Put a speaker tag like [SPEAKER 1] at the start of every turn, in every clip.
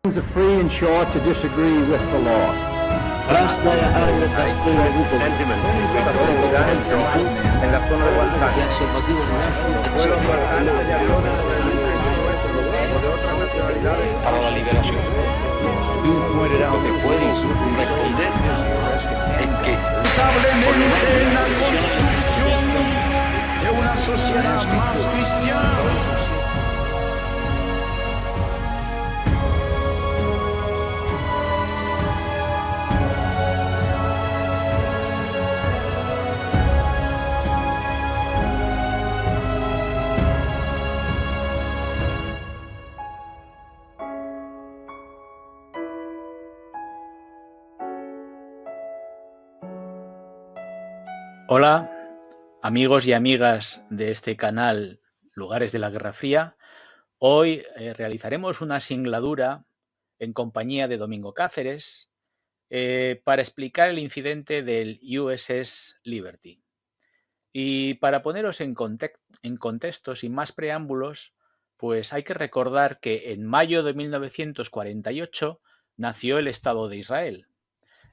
[SPEAKER 1] are free and sure to disagree with the law.
[SPEAKER 2] Krasnaya Armia достойна выполнить
[SPEAKER 3] en la zona de Balcán.
[SPEAKER 2] Я освободила
[SPEAKER 4] para la liberación.
[SPEAKER 5] You pointed out
[SPEAKER 4] Que pueden responder en que
[SPEAKER 5] responsablemente en la construcción de una sociedad más cristiana.
[SPEAKER 6] Hola, amigos y amigas de este canal Lugares de la Guerra Fría. Hoy realizaremos una singladura en compañía de Domingo Cáceres para explicar el incidente del USS Liberty. Y para poneros en contexto, sin más preámbulos, pues hay que recordar que en mayo de 1948 nació el Estado de Israel.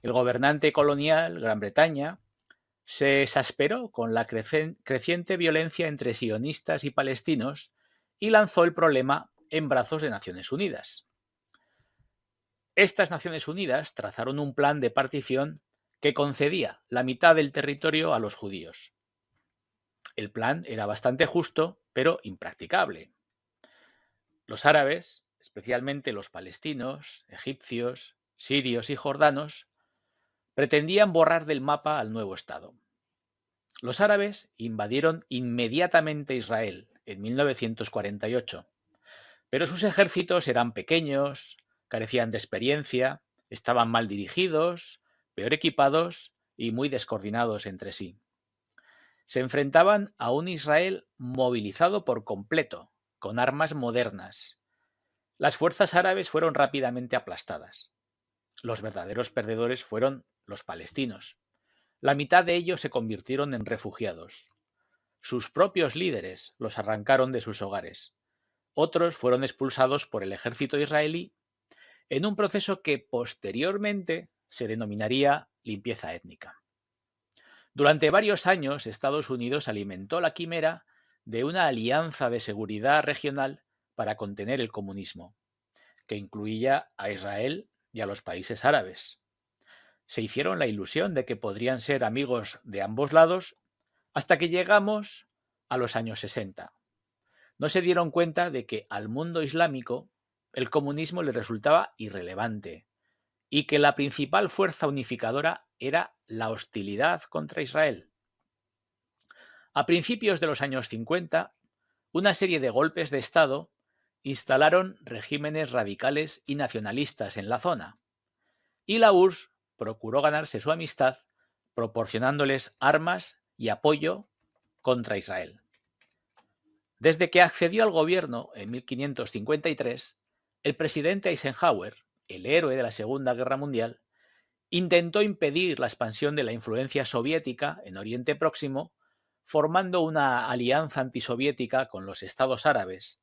[SPEAKER 6] El gobernante colonial, Gran Bretaña, se exasperó con la creciente violencia entre sionistas y palestinos y lanzó el problema en brazos de Naciones Unidas. Estas Naciones Unidas trazaron un plan de partición que concedía la mitad del territorio a los judíos. El plan era bastante justo, pero impracticable. Los árabes, especialmente los palestinos, egipcios, sirios y jordanos, pretendían borrar del mapa al nuevo Estado. Los árabes invadieron inmediatamente Israel en 1948, pero sus ejércitos eran pequeños, carecían de experiencia, estaban mal dirigidos, peor equipados y muy descoordinados entre sí. Se enfrentaban a un Israel movilizado por completo, con armas modernas. Las fuerzas árabes fueron rápidamente aplastadas. Los verdaderos perdedores fueron los palestinos. La mitad de ellos se convirtieron en refugiados. Sus propios líderes los arrancaron de sus hogares. Otros fueron expulsados por el ejército israelí en un proceso que posteriormente se denominaría limpieza étnica. Durante varios años, Estados Unidos alimentó la quimera de una alianza de seguridad regional para contener el comunismo, que incluía a Israel y a los países árabes. Se hicieron la ilusión de que podrían ser amigos de ambos lados hasta que llegamos a los años 60. No se dieron cuenta de que al mundo islámico el comunismo le resultaba irrelevante y que la principal fuerza unificadora era la hostilidad contra Israel. A principios de los años 50, una serie de golpes de Estado instalaron regímenes radicales y nacionalistas en la zona, y la URSS procuró ganarse su amistad proporcionándoles armas y apoyo contra Israel. Desde que accedió al gobierno en 1553, el presidente Eisenhower, el héroe de la Segunda Guerra Mundial, intentó impedir la expansión de la influencia soviética en Oriente Próximo, formando una alianza antisoviética con los estados árabes.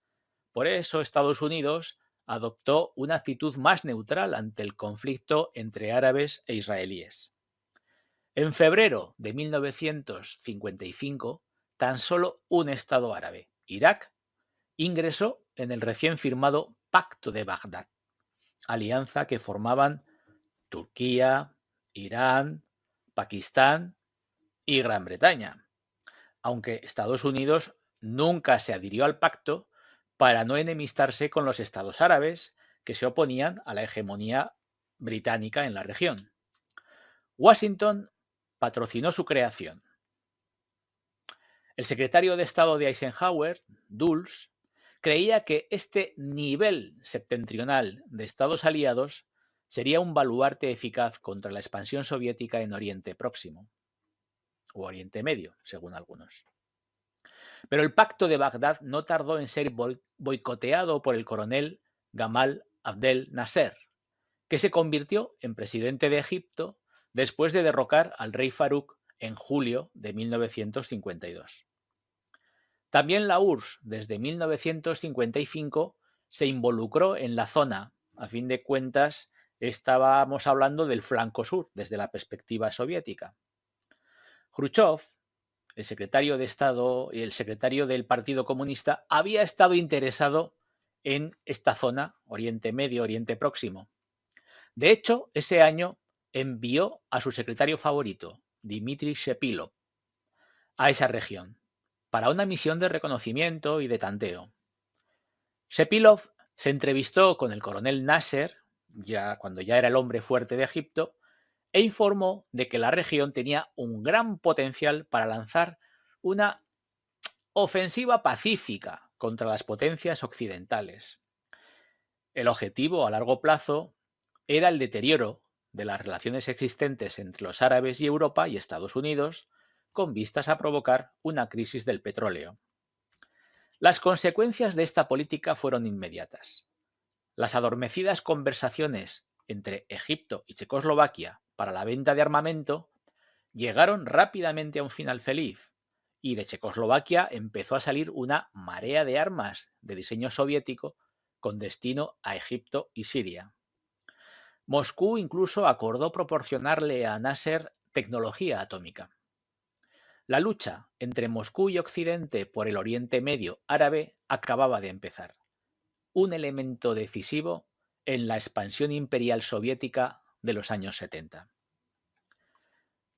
[SPEAKER 6] Por eso Estados Unidos adoptó una actitud más neutral ante el conflicto entre árabes e israelíes. En febrero de 1955, tan solo un estado árabe, Irak, ingresó en el recién firmado Pacto de Bagdad, alianza que formaban Turquía, Irán, Pakistán y Gran Bretaña, aunque Estados Unidos nunca se adhirió al pacto para no enemistarse con los estados árabes que se oponían a la hegemonía británica en la región. Washington patrocinó su creación. El secretario de Estado de Eisenhower, Dulles, creía que este nivel septentrional de estados aliados sería un baluarte eficaz contra la expansión soviética en Oriente Próximo, o Oriente Medio, según algunos. Pero el Pacto de Bagdad no tardó en ser boicoteado por el coronel Gamal Abdel Nasser, que se convirtió en presidente de Egipto después de derrocar al rey Farouk en julio de 1952. También la URSS, desde 1955, se involucró en la zona A fin de cuentas, estábamos hablando del flanco sur desde la perspectiva soviética. Khrushchev, el secretario de Estado y el secretario del Partido Comunista, había estado interesado en esta zona, Oriente Medio, Oriente Próximo. De hecho, ese año envió a su secretario favorito, Dmitry Shepilov, a esa región, para una misión de reconocimiento y de tanteo. Shepilov se entrevistó con el coronel Nasser, cuando ya era el hombre fuerte de Egipto, e informó de que la región tenía un gran potencial para lanzar una ofensiva pacífica contra las potencias occidentales. El objetivo a largo plazo era el deterioro de las relaciones existentes entre los árabes y Europa y Estados Unidos, con vistas a provocar una crisis del petróleo. Las consecuencias de esta política fueron inmediatas. Las adormecidas conversaciones entre Egipto y Checoslovaquia para la venta de armamento llegaron rápidamente a un final feliz, y de Checoslovaquia empezó a salir una marea de armas de diseño soviético con destino a Egipto y Siria. Moscú incluso acordó proporcionarle a Nasser tecnología atómica. La lucha entre Moscú y Occidente por el Oriente Medio árabe acababa de empezar, un elemento decisivo en la expansión imperial soviética de los años 70.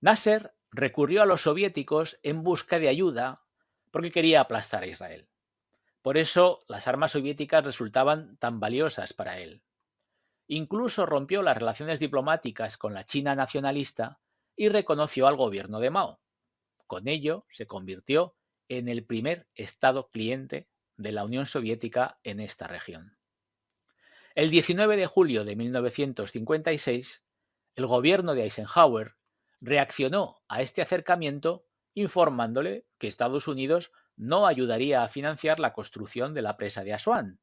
[SPEAKER 6] Nasser recurrió a los soviéticos en busca de ayuda porque quería aplastar a Israel. Por eso las armas soviéticas resultaban tan valiosas para él. Incluso rompió las relaciones diplomáticas con la China nacionalista y reconoció al gobierno de Mao. Con ello se convirtió en el primer Estado cliente de la Unión Soviética en esta región. El 19 de julio de 1956, el gobierno de Eisenhower reaccionó a este acercamiento informándole que Estados Unidos no ayudaría a financiar la construcción de la presa de Asuán,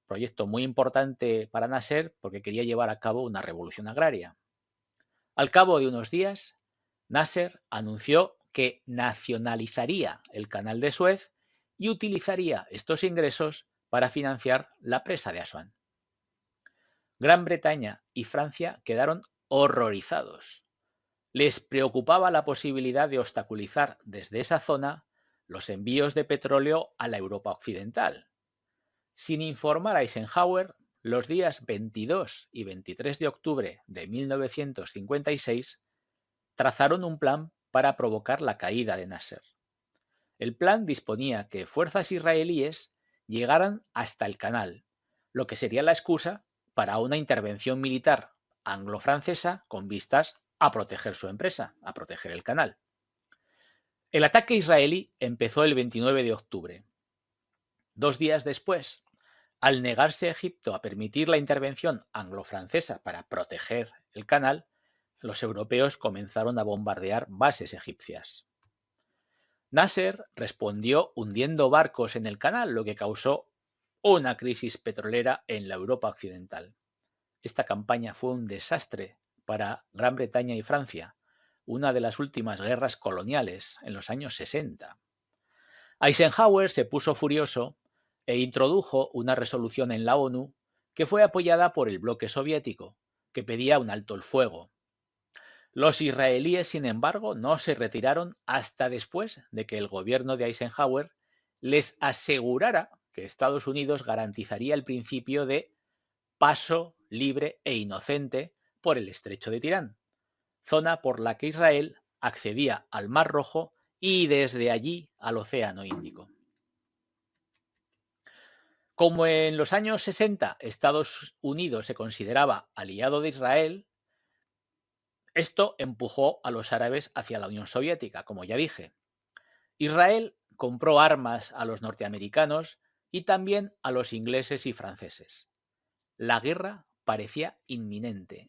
[SPEAKER 6] proyecto muy importante para Nasser porque quería llevar a cabo una revolución agraria. Al cabo de unos días, Nasser anunció que nacionalizaría el canal de Suez y utilizaría estos ingresos para financiar la presa de Asuán. Gran Bretaña y Francia quedaron horrorizados. Les preocupaba la posibilidad de obstaculizar desde esa zona los envíos de petróleo a la Europa occidental. Sin informar a Eisenhower, los días 22 y 23 de octubre de 1956 trazaron un plan para provocar la caída de Nasser. El plan disponía que fuerzas israelíes llegaran hasta el canal, lo que sería la excusa para una intervención militar anglo-francesa con vistas a proteger su empresa, a proteger el canal. El ataque israelí empezó el 29 de octubre. 2 días después, al negarse Egipto a permitir la intervención anglo-francesa para proteger el canal, los europeos comenzaron a bombardear bases egipcias. Nasser respondió hundiendo barcos en el canal, lo que causó una crisis petrolera en la Europa occidental. Esta campaña fue un desastre para Gran Bretaña y Francia, una de las últimas guerras coloniales en los años 60. Eisenhower se puso furioso e introdujo una resolución en la ONU que fue apoyada por el bloque soviético, que pedía un alto el fuego. Los israelíes, sin embargo, no se retiraron hasta después de que el gobierno de Eisenhower les asegurara que Estados Unidos garantizaría el principio de paso libre e inocente por el estrecho de Tirán, zona por la que Israel accedía al Mar Rojo y desde allí al Océano Índico. Como en los años 60 Estados Unidos se consideraba aliado de Israel, esto empujó a los árabes hacia la Unión Soviética, como ya dije. Israel compró armas a los norteamericanos y también a los ingleses y franceses. La guerra parecía inminente,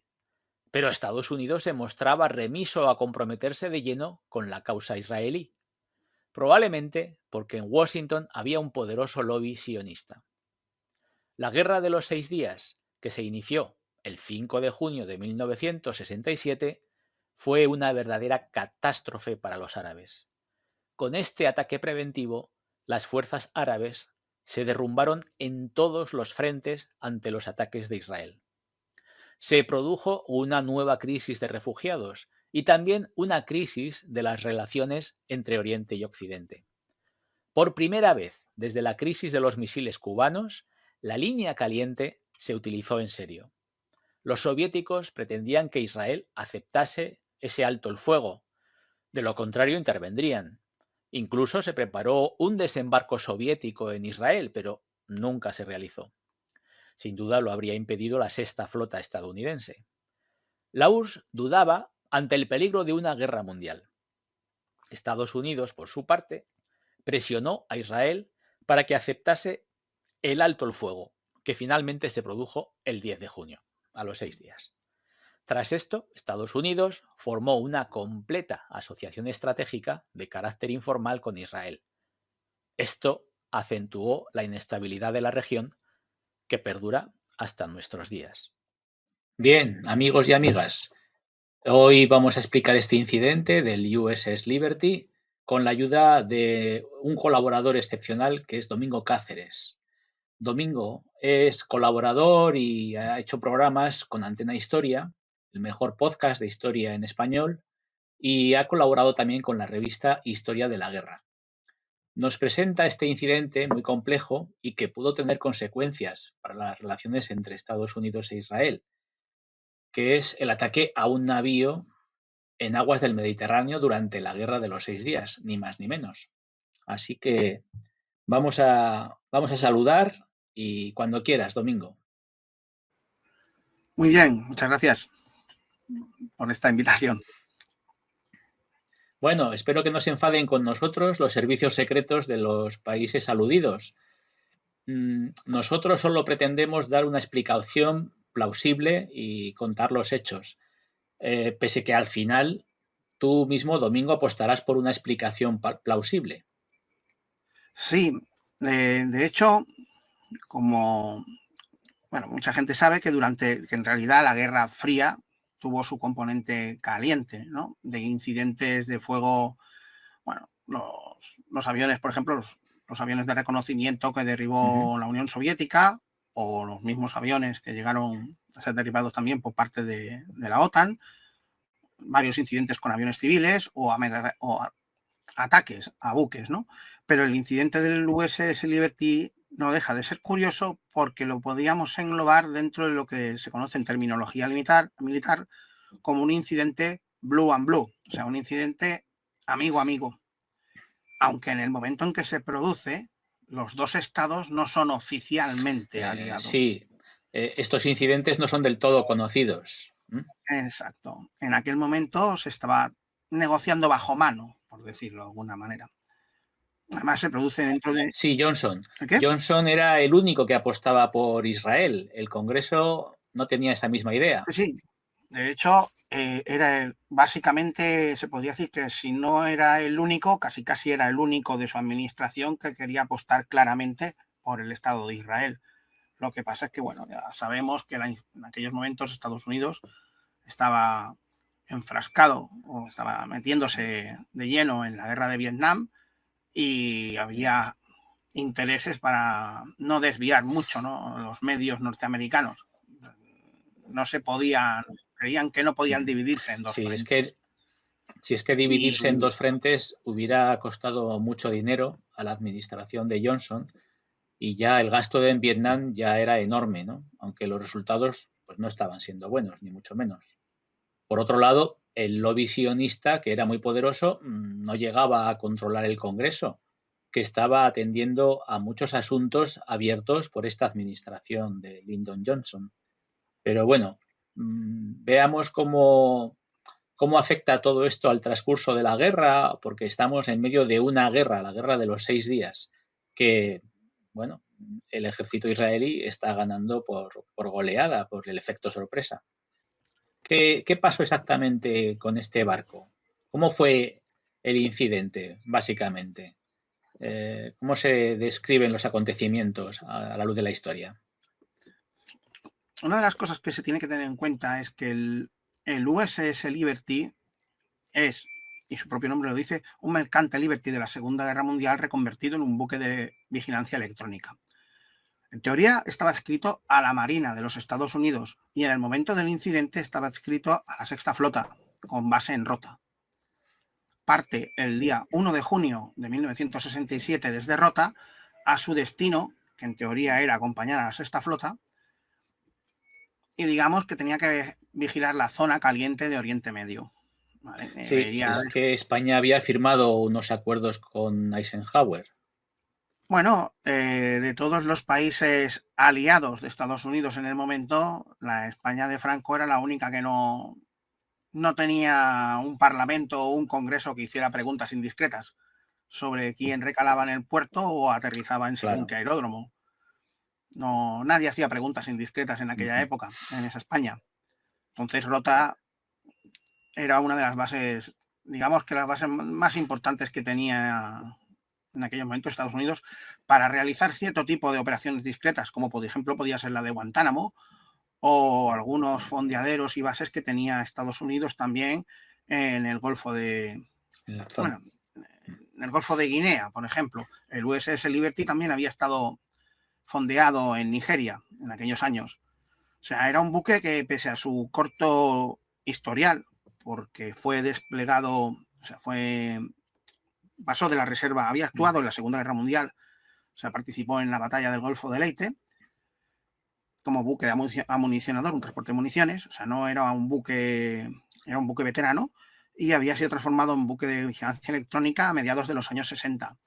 [SPEAKER 6] pero Estados Unidos se mostraba remiso a comprometerse de lleno con la causa israelí, probablemente porque en Washington había un poderoso lobby sionista. La Guerra de los 6 días, que se inició el 5 de junio de 1967, fue una verdadera catástrofe para los árabes. Con este ataque preventivo, las fuerzas árabes se derrumbaron en todos los frentes ante los ataques de Israel. Se produjo una nueva crisis de refugiados y también una crisis de las relaciones entre Oriente y Occidente. Por primera vez desde la crisis de los misiles cubanos, la línea caliente se utilizó en serio. Los soviéticos pretendían que Israel aceptase ese alto el fuego, de lo contrario intervendrían. Incluso se preparó un desembarco soviético en Israel, pero nunca se realizó. Sin duda lo habría impedido la sexta flota estadounidense. La URSS dudaba ante el peligro de una guerra mundial. Estados Unidos, por su parte, presionó a Israel para que aceptase el alto el fuego, que finalmente se produjo el 10 de junio, a los 6 días. Tras esto, Estados Unidos formó una completa asociación estratégica de carácter informal con Israel. Esto acentuó la inestabilidad de la región, que perdura hasta nuestros días. Bien, amigos y amigas, hoy vamos a explicar este incidente del USS Liberty con la ayuda de un colaborador excepcional que es Domingo Cáceres. Domingo es colaborador y ha hecho programas con Antena Historia, el mejor podcast de historia en español, y ha colaborado también con la revista Historia de la Guerra. Nos presenta este incidente muy complejo y que pudo tener consecuencias para las relaciones entre Estados Unidos e Israel, que es el ataque a un navío en aguas del Mediterráneo durante la Guerra de los 6 días, ni más ni menos. Así que vamos a saludar y cuando quieras, Domingo.
[SPEAKER 3] Muy bien, muchas gracias por esta invitación.
[SPEAKER 6] Bueno, espero que no se enfaden con nosotros los servicios secretos de los países aludidos. Nosotros solo pretendemos dar una explicación plausible y contar los hechos, pese que al final tú mismo, Domingo, apostarás por una explicación plausible.
[SPEAKER 3] Sí, de hecho, como mucha gente sabe que que en realidad la Guerra Fría tuvo su componente caliente, ¿no? De incidentes de fuego, los aviones, por ejemplo, los aviones de reconocimiento que derribó la Unión Soviética, o los mismos aviones que llegaron a ser derribados también por parte de la OTAN, varios incidentes con aviones civiles o ataques a buques, ¿no? Pero el incidente del USS Liberty no deja de ser curioso porque lo podríamos englobar dentro de lo que se conoce en terminología militar como un incidente blue and blue, o sea, un incidente amigo-amigo. Aunque en el momento en que se produce, los dos estados no son oficialmente aliados.
[SPEAKER 6] Sí, estos incidentes no son del todo conocidos.
[SPEAKER 3] Exacto. En aquel momento se estaba negociando bajo mano, por decirlo de alguna manera. Además se produce dentro de...
[SPEAKER 6] Sí, Johnson. Johnson era el único que apostaba por Israel. El Congreso no tenía esa misma idea.
[SPEAKER 3] Sí, de hecho, básicamente se podría decir que si no era el único, casi era el único de su administración que quería apostar claramente por el Estado de Israel. Lo que pasa es que, ya sabemos que en aquellos momentos Estados Unidos estaba enfrascado o estaba metiéndose de lleno en la guerra de Vietnam y había intereses para no desviar mucho, ¿no? Los medios norteamericanos. Creían que no podían dividirse en dos frentes.
[SPEAKER 6] Si es que dividirse en dos frentes hubiera costado mucho dinero a la administración de Johnson y ya el gasto en Vietnam ya era enorme, ¿no? Aunque los resultados pues, no estaban siendo buenos, ni mucho menos. Por otro lado, el lobby sionista, que era muy poderoso, no llegaba a controlar el Congreso, que estaba atendiendo a muchos asuntos abiertos por esta administración de Lyndon Johnson. Pero bueno, veamos cómo afecta todo esto al transcurso de la guerra, porque estamos en medio de una guerra, la guerra de los 6 días, que, el ejército israelí está ganando por goleada, por el efecto sorpresa. ¿Qué pasó exactamente con este barco? ¿Cómo fue el incidente, básicamente? ¿Cómo se describen los acontecimientos a la luz de la historia?
[SPEAKER 3] Una de las cosas que se tiene que tener en cuenta es que el USS Liberty es y su propio nombre lo dice, un mercante Liberty de la Segunda Guerra Mundial reconvertido en un buque de vigilancia electrónica. En teoría estaba adscrito a la Marina de los Estados Unidos y en el momento del incidente estaba adscrito a la Sexta Flota, con base en Rota. Parte el día 1 de junio de 1967 desde Rota a su destino, que en teoría era acompañar a la Sexta Flota, y digamos que tenía que vigilar la zona caliente de Oriente Medio. ¿Vale?
[SPEAKER 6] Sí, es que España había firmado unos acuerdos con Eisenhower.
[SPEAKER 3] Bueno, de todos los países aliados de Estados Unidos en el momento, la España de Franco era la única que no tenía un parlamento o un congreso que hiciera preguntas indiscretas sobre quién recalaba en el puerto o aterrizaba en según qué aeródromo. No, nadie hacía preguntas indiscretas en aquella época, en esa España. Entonces Rota era una de las bases, digamos que las bases más importantes que tenía en aquel momento Estados Unidos para realizar cierto tipo de operaciones discretas, como por ejemplo podía ser la de Guantánamo o algunos fondeaderos y bases que tenía Estados Unidos también en el Golfo de... Bueno, en el Golfo de Guinea, por ejemplo. El USS Liberty también había estado fondeado en Nigeria en aquellos años. O sea, era un buque que pese a su corto historial, porque fue desplegado, o sea, pasó de la reserva, había actuado en la Segunda Guerra Mundial, o sea, participó en la batalla del Golfo de Leyte como buque de amunicionador, un transporte de municiones, o sea, no era un buque, era un buque veterano y había sido transformado en buque de vigilancia electrónica a mediados de los años 60,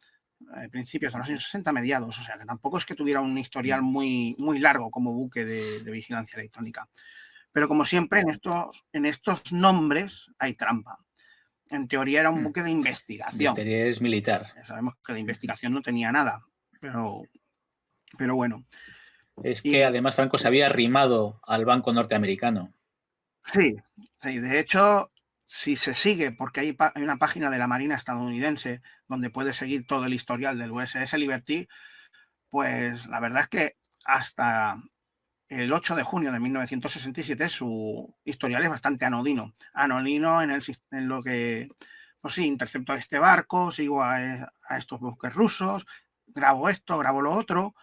[SPEAKER 3] principios de los años 60, mediados, o sea, que tampoco es que tuviera un historial muy, muy largo como buque de vigilancia electrónica. Pero como siempre, en estos nombres hay trampa. En teoría era un buque de investigación.
[SPEAKER 6] De interés militar.
[SPEAKER 3] Ya sabemos que de investigación no tenía nada, pero bueno.
[SPEAKER 6] Es que además Franco se había arrimado al Banco Norteamericano.
[SPEAKER 3] Sí, de hecho, si se sigue, porque hay una página de la Marina estadounidense donde puedes seguir todo el historial del USS Liberty, pues la verdad es que hasta el 8 de junio de 1967 su historial es bastante anodino. Anodino en lo que, pues sí, intercepto a este barco, sigo a estos buques rusos, grabo esto, grabo lo otro.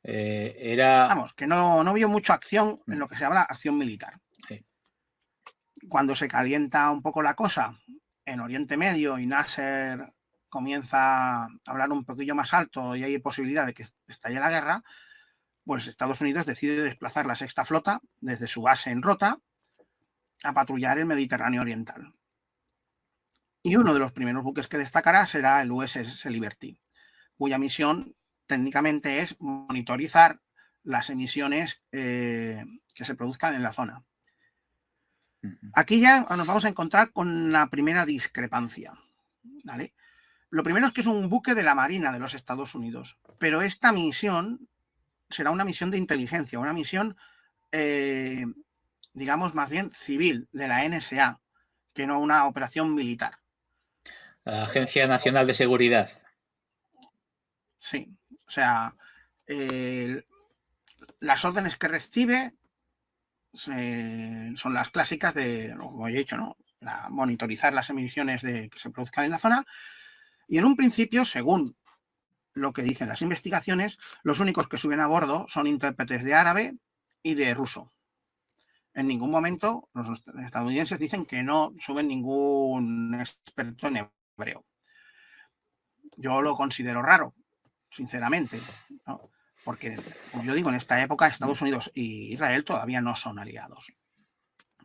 [SPEAKER 3] Vamos, que no vio mucha acción en lo que se habla acción militar.
[SPEAKER 6] Sí.
[SPEAKER 3] Cuando se calienta un poco la cosa en Oriente Medio y Nasser comienza a hablar un poquillo más alto y hay posibilidad de que estalle la guerra, pues Estados Unidos decide desplazar la Sexta Flota desde su base en Rota a patrullar el Mediterráneo Oriental. Y uno de los primeros buques que destacará será el USS Liberty, cuya misión técnicamente es monitorizar las emisiones que se produzcan en la zona. Aquí ya nos vamos a encontrar con la primera discrepancia, ¿vale? Lo primero es que es un buque de la Marina de los Estados Unidos, pero esta misión será una misión de inteligencia, una misión, digamos, más bien civil de la NSA, que no una operación militar.
[SPEAKER 6] La Agencia Nacional de Seguridad.
[SPEAKER 3] Sí, o sea, las órdenes que recibe son las clásicas de, como he dicho, ¿no? Monitorizar las emisiones que se produzcan en la zona. Y en un principio, según lo que dicen las investigaciones, los únicos que suben a bordo son intérpretes de árabe y de ruso. En ningún momento los estadounidenses dicen que no suben ningún experto en hebreo. Yo lo considero raro, sinceramente, ¿no? Porque, como yo digo, en esta época Estados Unidos y Israel todavía no son aliados.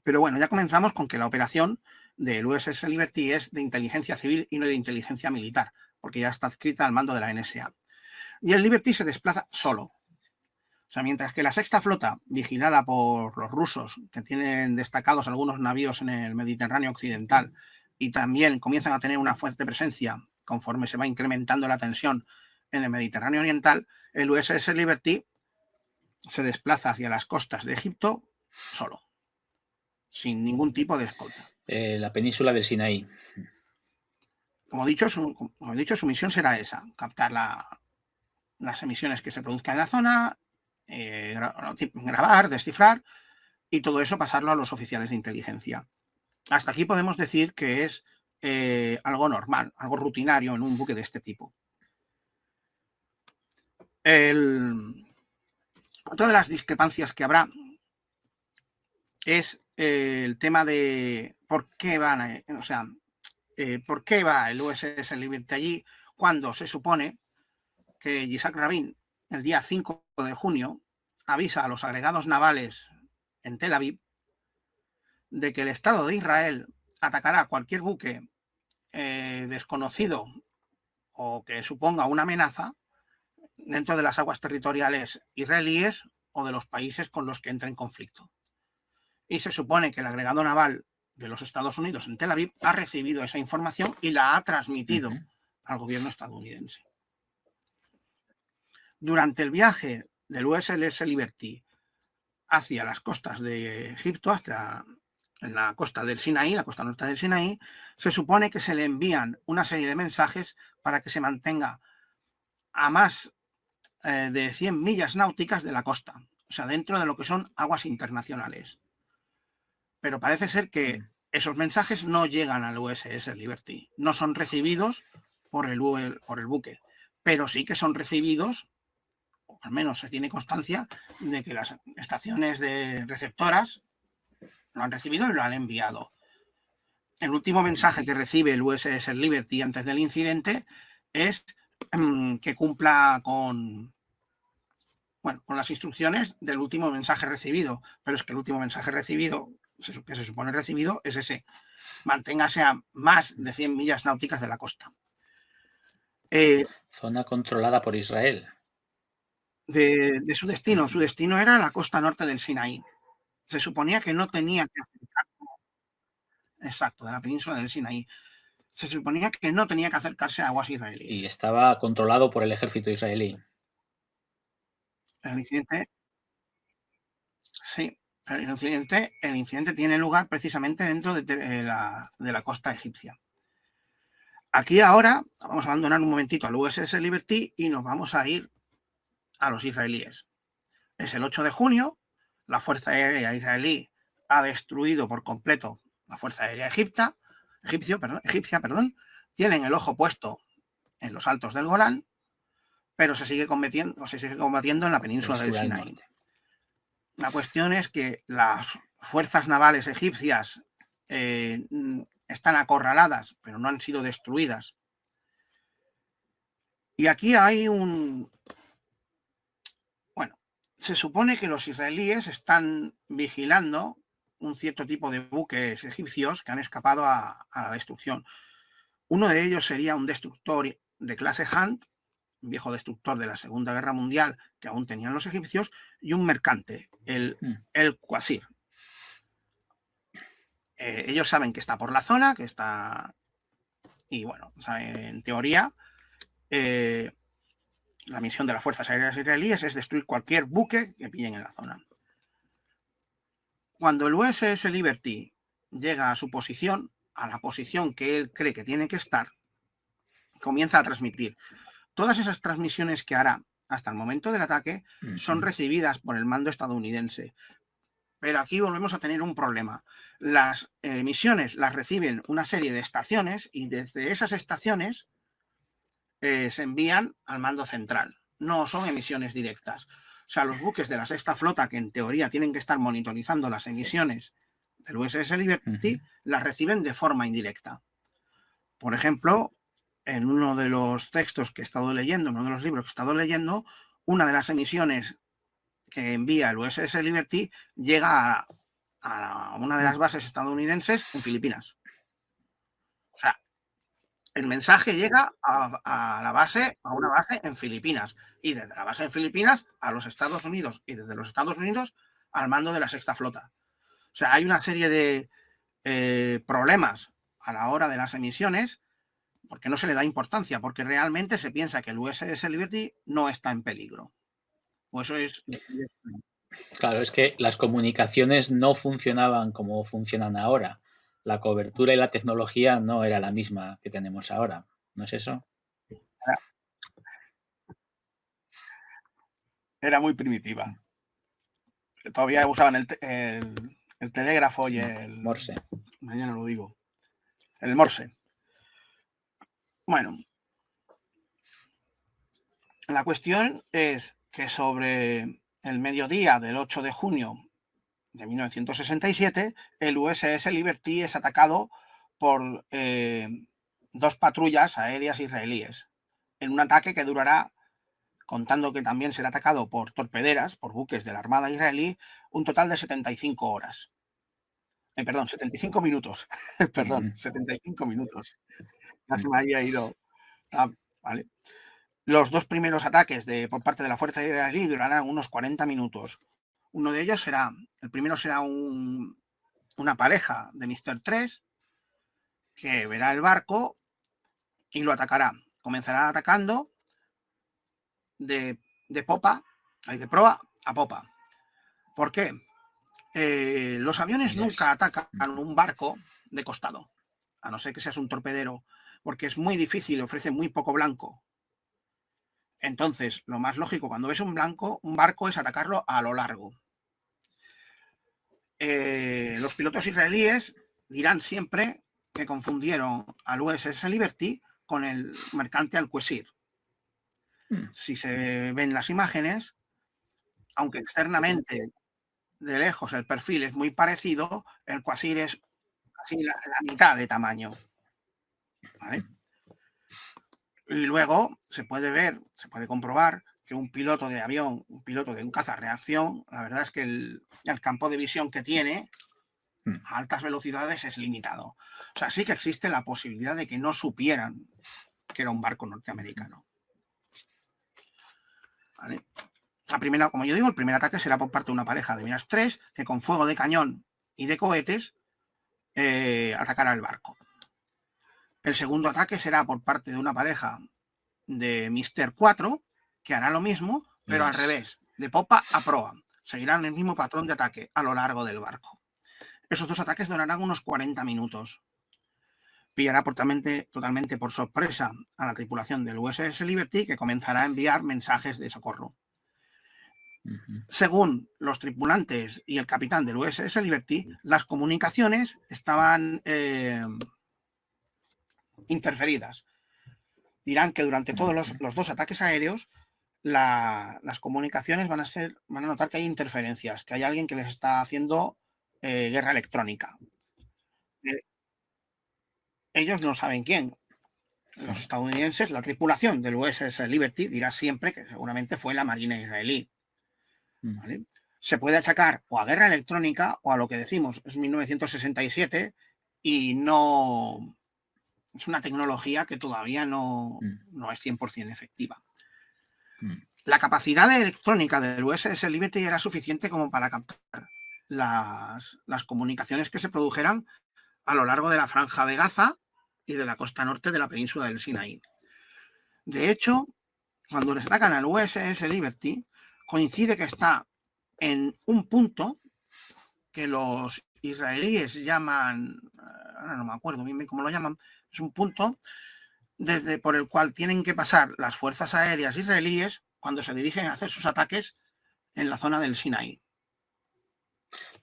[SPEAKER 3] Pero bueno, ya comenzamos con que la operación del USS Liberty es de inteligencia civil y no de inteligencia militar, porque ya está adscrita al mando de la NSA. Y el Liberty se desplaza solo. O sea, mientras que la Sexta Flota, vigilada por los rusos, que tienen destacados algunos navíos en el Mediterráneo Occidental y también comienzan a tener una fuerte presencia conforme se va incrementando la tensión en el Mediterráneo Oriental, el USS Liberty se desplaza hacia las costas de Egipto solo, sin ningún tipo de escolta.
[SPEAKER 6] La península del Sinaí.
[SPEAKER 3] Como he dicho, su misión será esa, captar las emisiones que se produzcan en la zona, grabar, descifrar y todo eso pasarlo a los oficiales de inteligencia. Hasta aquí podemos decir que es algo normal, algo rutinario en un buque de este tipo. Otra de las discrepancias que habrá es el tema de por qué van, por qué va el USS Liberty allí cuando se supone que Yitzhak Rabin el día 5 de junio avisa a los agregados navales en Tel Aviv de que el Estado de Israel atacará cualquier buque desconocido o que suponga una amenaza dentro de las aguas territoriales israelíes o de los países con los que entra en conflicto. Y se supone que el agregado naval de los Estados Unidos en Tel Aviv ha recibido esa información y la ha transmitido al gobierno estadounidense. Durante el viaje del USS Liberty hacia las costas de Egipto, hasta la costa del Sinaí, la costa norte del Sinaí, se supone que se le envían una serie de mensajes para que se mantenga a más de 100 millas náuticas de la costa, o sea, dentro de lo que son aguas internacionales. Pero parece ser que esos mensajes no llegan al USS Liberty, no son recibidos por el buque, pero sí que son recibidos, o al menos se tiene constancia de que las estaciones de receptoras lo han recibido y lo han enviado. El último mensaje que recibe el USS Liberty antes del incidente es que cumpla con las instrucciones del último mensaje recibido, pero es que el último mensaje recibido, que se supone recibido, es ese: manténgase a más de 100 millas náuticas de la costa.
[SPEAKER 6] Zona controlada por Israel.
[SPEAKER 3] De su destino era la costa norte del Sinaí. Se suponía que no tenía que acercarse, exacto, de la península del Sinaí. Se suponía que no tenía que acercarse a aguas israelíes.
[SPEAKER 6] Y estaba controlado por el ejército israelí.
[SPEAKER 3] El incidente, sí, el incidente tiene lugar precisamente dentro de la costa egipcia. Aquí ahora vamos a abandonar un momentito al USS Liberty y nos vamos a ir a los israelíes. Es el 8 de junio, la Fuerza Aérea Israelí ha destruido por completo la Fuerza Aérea egipcia, tienen el ojo puesto en los altos del Golán, pero se sigue combatiendo en la península del Sinaí. La cuestión es que las fuerzas navales egipcias están acorraladas, pero no han sido destruidas. Y aquí hay se supone que los israelíes están vigilando un cierto tipo de buques egipcios que han escapado a la destrucción. Uno de ellos sería un destructor de clase Hunt, un viejo destructor de la Segunda Guerra Mundial que aún tenían los egipcios, y un mercante, el Quasir. Ellos saben que está por la zona, que está... Y bueno, en teoría, la misión de las fuerzas aéreas israelíes es destruir cualquier buque que pillen en la zona. Cuando el USS Liberty llega a su posición, a la posición que él cree que tiene que estar, comienza a transmitir. Todas esas transmisiones que hará hasta el momento del ataque son recibidas por el mando estadounidense. Pero aquí volvemos a tener un problema. Las emisiones las reciben una serie de estaciones y desde esas estaciones se envían al mando central. No son emisiones directas. O sea, los buques de la Sexta Flota, que en teoría tienen que estar monitorizando las emisiones del USS Liberty, las reciben de forma indirecta. Por ejemplo, en uno de los textos que he estado leyendo, en uno de los libros que he estado leyendo, una de las emisiones que envía el USS Liberty llega a una de las bases estadounidenses en Filipinas. O sea, el mensaje llega a una base en Filipinas, y desde la base en Filipinas a los Estados Unidos, y desde los Estados Unidos al mando de la Sexta Flota. O sea, hay una serie de problemas a la hora de las emisiones porque no se le da importancia, porque realmente se piensa que el USS Liberty no está en peligro. O eso es...
[SPEAKER 6] Claro, es que las comunicaciones no funcionaban como funcionan ahora. La cobertura y la tecnología no era la misma que tenemos ahora. ¿No es eso?
[SPEAKER 3] Era muy primitiva. Todavía usaban el telégrafo y el...
[SPEAKER 6] Morse.
[SPEAKER 3] Mañana lo digo. El Morse. Bueno, la cuestión es que sobre el mediodía del 8 de junio de 1967, el USS Liberty es atacado por 2 patrullas aéreas israelíes, en un ataque que durará, contando que también será atacado por torpederas, por buques de la Armada israelí, un total de 75 horas. Perdón, 75 minutos. Perdón, 75 minutos. Ya se me había ido. Vale. Los 2 primeros ataques por parte de la fuerza israelí durarán unos 40 minutos. Uno de ellos el primero será una pareja de Mr. 3 que verá el barco y lo atacará. Comenzará atacando de proa a popa. ¿Por qué? Los aviones nunca atacan un barco de costado, a no ser que seas un torpedero, porque es muy difícil, ofrece muy poco blanco. Entonces, lo más lógico cuando ves un barco es atacarlo a lo largo. Los pilotos israelíes dirán siempre que confundieron al USS Liberty con el mercante Al-Quasir. Si se ven las imágenes, aunque externamente de lejos el perfil es muy parecido, el Quasir es casi la mitad de tamaño. ¿Vale? Y luego se puede comprobar que un piloto de avión, un piloto de un caza-reacción, la verdad es que el campo de visión que tiene a altas velocidades es limitado. O sea, sí que existe la posibilidad de que no supieran que era un barco norteamericano. ¿Vale? Como yo digo, el primer ataque será por parte de una pareja de Miras 3 que con fuego de cañón y de cohetes atacará el barco. El segundo ataque será por parte de una pareja de Mr. 4 que hará lo mismo, pero al revés, de popa a proa. Seguirán el mismo patrón de ataque a lo largo del barco. Esos 2 ataques durarán unos 40 minutos. Pillará totalmente por sorpresa a la tripulación del USS Liberty, que comenzará a enviar mensajes de socorro. Según los tripulantes y el capitán del USS Liberty, las comunicaciones estaban interferidas. Dirán que durante todos los 2 ataques aéreos las comunicaciones van a notar que hay interferencias, que hay alguien que les está haciendo guerra electrónica. Ellos no saben quién. Los estadounidenses, la tripulación del USS Liberty, dirá siempre que seguramente fue la Marina israelí. ¿Vale? Se puede achacar o a guerra electrónica o a lo que decimos, es 1967 y no es una tecnología que todavía no es 100% efectiva. La capacidad electrónica del USS Liberty era suficiente como para captar las comunicaciones que se produjeran a lo largo de la franja de Gaza y de la costa norte de la península del Sinaí. De hecho, cuando les atacan al USS Liberty, coincide que está en un punto que los israelíes llaman, ahora no me acuerdo bien cómo lo llaman, es un punto por el cual tienen que pasar las fuerzas aéreas israelíes cuando se dirigen a hacer sus ataques en la zona del Sinaí.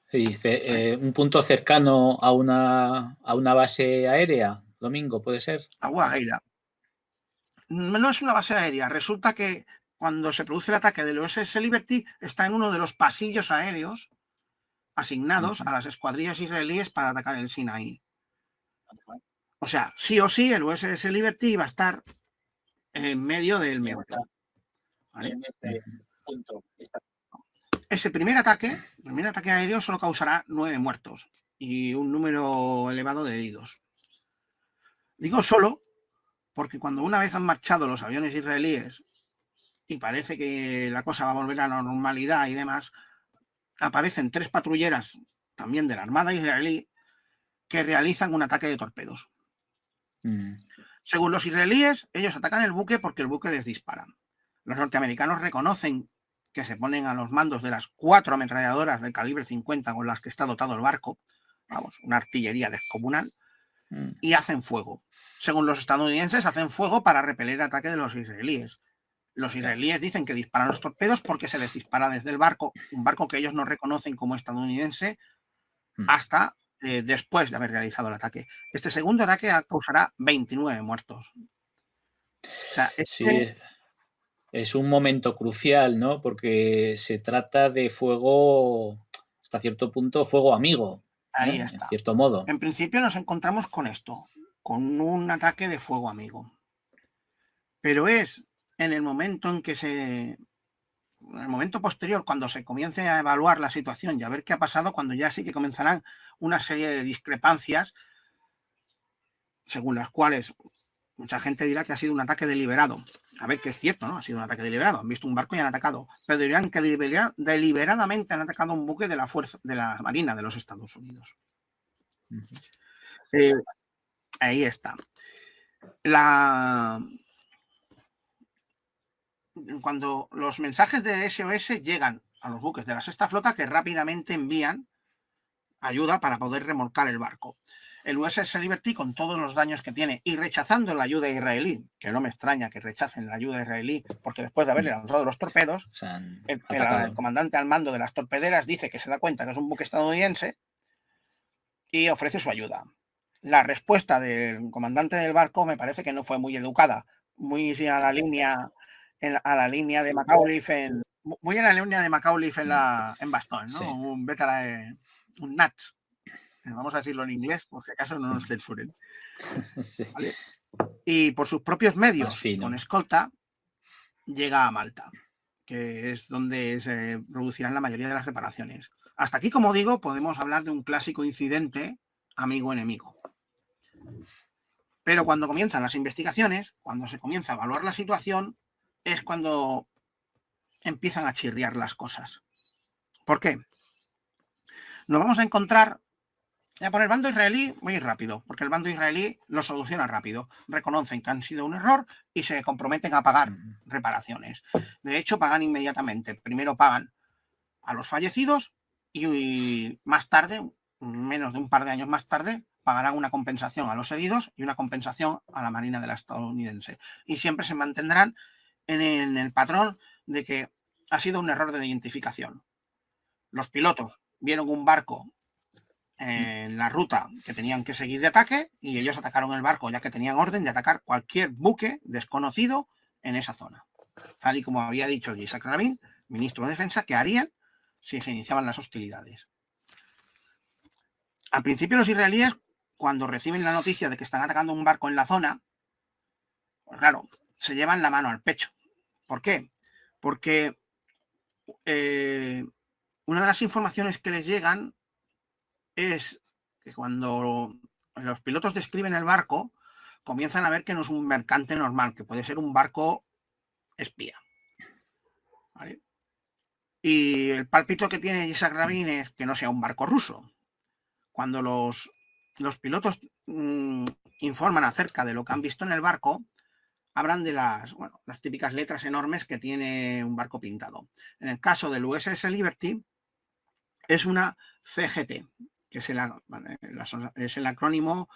[SPEAKER 6] Se dice, un punto cercano a una base aérea, Domingo, ¿puede ser?
[SPEAKER 3] Agua Gaila. No es una base aérea. Resulta que cuando se produce el ataque del USS Liberty está en uno de los pasillos aéreos asignados a las escuadrillas israelíes para atacar el Sinaí. O sea, sí o sí, el USS Liberty va a estar en medio del meollo. ¿Vale? Ese primer ataque aéreo solo causará 9 muertos y un número elevado de heridos. Digo solo porque cuando una vez han marchado los aviones israelíes y parece que la cosa va a volver a la normalidad y demás, aparecen 3 patrulleras también de la Armada israelí que realizan un ataque de torpedos. Según los israelíes, ellos atacan el buque porque el buque les dispara. Los norteamericanos reconocen que se ponen a los mandos de las 4 ametralladoras del calibre 50 con las que está dotado el barco, vamos, una artillería descomunal, y hacen fuego. Según los estadounidenses, hacen fuego para repeler el ataque de los israelíes. Los israelíes dicen que disparan los torpedos porque se les dispara desde el barco, un barco que ellos no reconocen como estadounidense hasta después de haber realizado el ataque. Este segundo ataque causará 29 muertos. O sea,
[SPEAKER 6] Sí, es un momento crucial, ¿no? Porque se trata de fuego, hasta cierto punto, fuego amigo,
[SPEAKER 3] ahí
[SPEAKER 6] en
[SPEAKER 3] está.
[SPEAKER 6] cierto modo.
[SPEAKER 3] En principio nos encontramos con esto, con un ataque de fuego amigo. Pero es en el momento en el momento posterior, cuando se comience a evaluar la situación y a ver qué ha pasado, cuando ya sí que comenzarán una serie de discrepancias, según las cuales mucha gente dirá que ha sido un ataque deliberado. A ver, que es cierto, ¿no? Ha sido un ataque deliberado. Han visto un barco y han atacado. Pero dirán que deliberadamente han atacado un buque de la fuerza, de la Marina de los Estados Unidos. Ahí está. Cuando los mensajes de SOS llegan a los buques de la Sexta Flota, que rápidamente envían ayuda para poder remolcar el barco. El USS Liberty, con todos los daños que tiene y rechazando la ayuda israelí, que no me extraña que rechacen la ayuda israelí, porque después de haberle lanzado los torpedos, el comandante al mando de las torpederas dice que se da cuenta que es un buque estadounidense y ofrece su ayuda. La respuesta del comandante del barco me parece que no fue muy educada, muy a la línea de Macauliffe muy en la línea de Macauliffe en Bastón, ¿no? Sí. Un Nats. Vamos a decirlo en inglés, por si acaso no nos censuren. Sí. ¿Vale? Y por sus propios medios, con escolta, llega a Malta, que es donde se producirán la mayoría de las reparaciones. Hasta aquí, como digo, podemos hablar de un clásico incidente amigo-enemigo. Pero cuando comienzan las investigaciones, cuando se comienza a evaluar la situación, es cuando empiezan a chirriar las cosas. ¿Por qué? Nos vamos a encontrar ya por el bando israelí muy rápido, porque el bando israelí lo soluciona rápido. Reconocen que han sido un error y se comprometen a pagar reparaciones. De hecho, pagan inmediatamente. Primero pagan a los fallecidos y más tarde, menos de un par de años más tarde, pagarán una compensación a los heridos y una compensación a la Marina de la estadounidense. Y siempre se mantendrán en el patrón de que ha sido un error de identificación. Los pilotos vieron un barco en la ruta que tenían que seguir de ataque y ellos atacaron el barco ya que tenían orden de atacar cualquier buque desconocido en esa zona. Tal y como había dicho Yitzhak Rabin, ministro de Defensa, que harían si se iniciaban las hostilidades. Al principio los israelíes, cuando reciben la noticia de que están atacando un barco en la zona, pues claro, se llevan la mano al pecho. ¿Por qué? Porque una de las informaciones que les llegan es que cuando los pilotos describen el barco, comienzan a ver que no es un mercante normal, que puede ser un barco espía. ¿Vale? Y el pálpito que tiene Yitzhak Rabin es que no sea un barco ruso. Cuando los pilotos informan acerca de lo que han visto en el barco, hablan de las típicas letras enormes que tiene un barco pintado. En el caso del USS Liberty, es una CGT, que es el acrónimo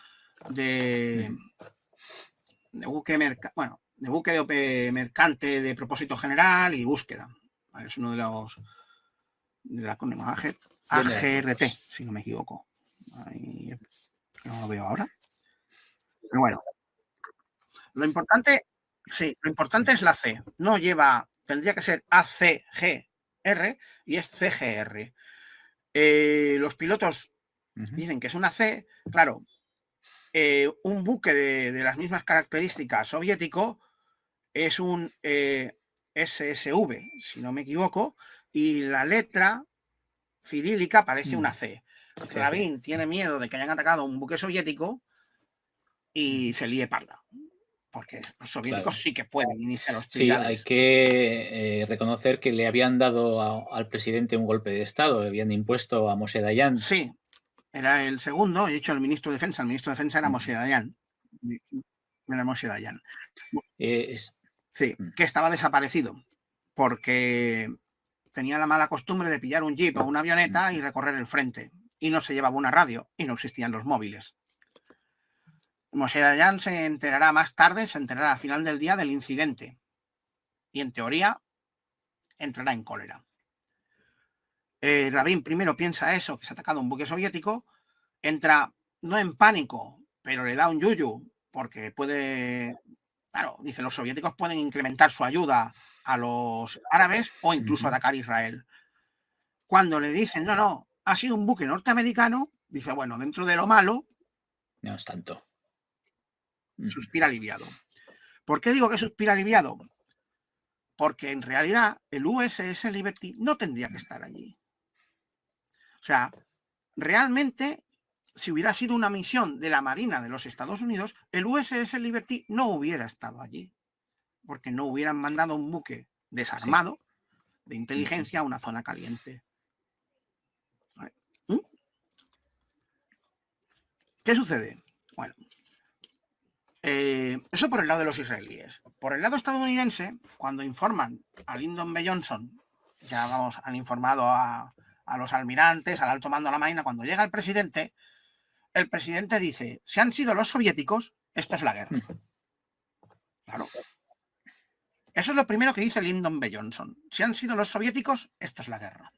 [SPEAKER 3] de buque mercante de propósito general y búsqueda. Es uno de los del acrónimo AGRT, si no me equivoco. Ahí, no lo veo ahora. Pero bueno, lo importante es la C. No lleva, tendría que ser ACGR y es CGR. Los pilotos dicen que es una C. Claro, un buque de las mismas características soviético es un SSV, si no me equivoco, y la letra cirílica parece una C. Rabin tiene miedo de que hayan atacado un buque soviético y se líe parda. Porque los soviéticos sí que pueden iniciar hostilidades.
[SPEAKER 6] Sí, hay que reconocer que le habían dado al presidente un golpe de Estado, le habían impuesto a Moshe Dayan.
[SPEAKER 3] Sí, era el segundo, he dicho el ministro de Defensa. El ministro de Defensa era Moshe Dayan. Era Moshe Dayan. Sí, que estaba desaparecido porque tenía la mala costumbre de pillar un jeep o una avioneta y recorrer el frente. Y no se llevaba una radio y no existían los móviles. Moshe Dayan se enterará más tarde, se enterará al final del día del incidente. Y en teoría entrará en cólera. Rabin primero piensa eso, que se ha atacado un buque soviético, entra no en pánico, pero le da un yuyu, porque puede Claro, dice, los soviéticos pueden incrementar su ayuda a los árabes o incluso atacar a Israel. Cuando le dicen, no, no, ha sido un buque norteamericano, dice, bueno, dentro de lo malo,
[SPEAKER 6] No es tanto.
[SPEAKER 3] suspira aliviado. ¿Por qué digo que suspira aliviado? Porque en realidad el USS Liberty no tendría que estar allí. O sea, realmente, si hubiera sido una misión de la Marina de los Estados Unidos, el USS Liberty no hubiera estado allí, porque no hubieran mandado un buque desarmado de inteligencia a una zona caliente. ¿Qué sucede? Bueno, eso por el lado de los israelíes. Por el lado estadounidense, cuando informan a Lyndon B. Johnson, ya vamos, han informado a los almirantes, al alto mando de la Marina, cuando llega el presidente dice, si han sido los soviéticos, esto es la guerra. Claro. Eso es lo primero que dice Lyndon B. Johnson. Si han sido los soviéticos, esto es la guerra.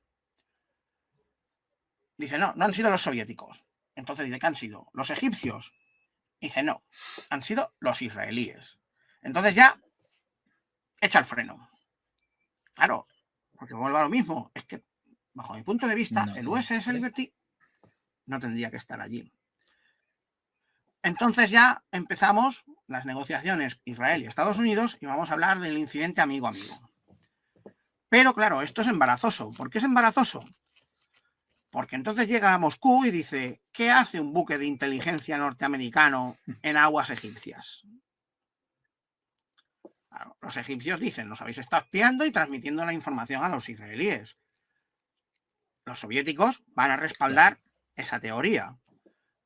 [SPEAKER 3] Dice, no, no han sido los soviéticos. Entonces dice, ¿qué han sido? ¿Los egipcios? Dice, no, han sido los israelíes. Entonces ya echa el freno. Claro, porque vuelve a lo mismo. Es que, bajo mi punto de vista, el USS Liberty no tendría que estar allí. Entonces ya empezamos las negociaciones Israel y Estados Unidos y vamos a hablar del incidente amigo-amigo. Pero claro, esto es embarazoso. ¿Por qué es embarazoso? Porque entonces llega a Moscú y dice, ¿qué hace un buque de inteligencia norteamericano en aguas egipcias? Claro, los egipcios dicen, nos habéis estado espiando y transmitiendo la información a los israelíes. Los soviéticos van a respaldar esa teoría.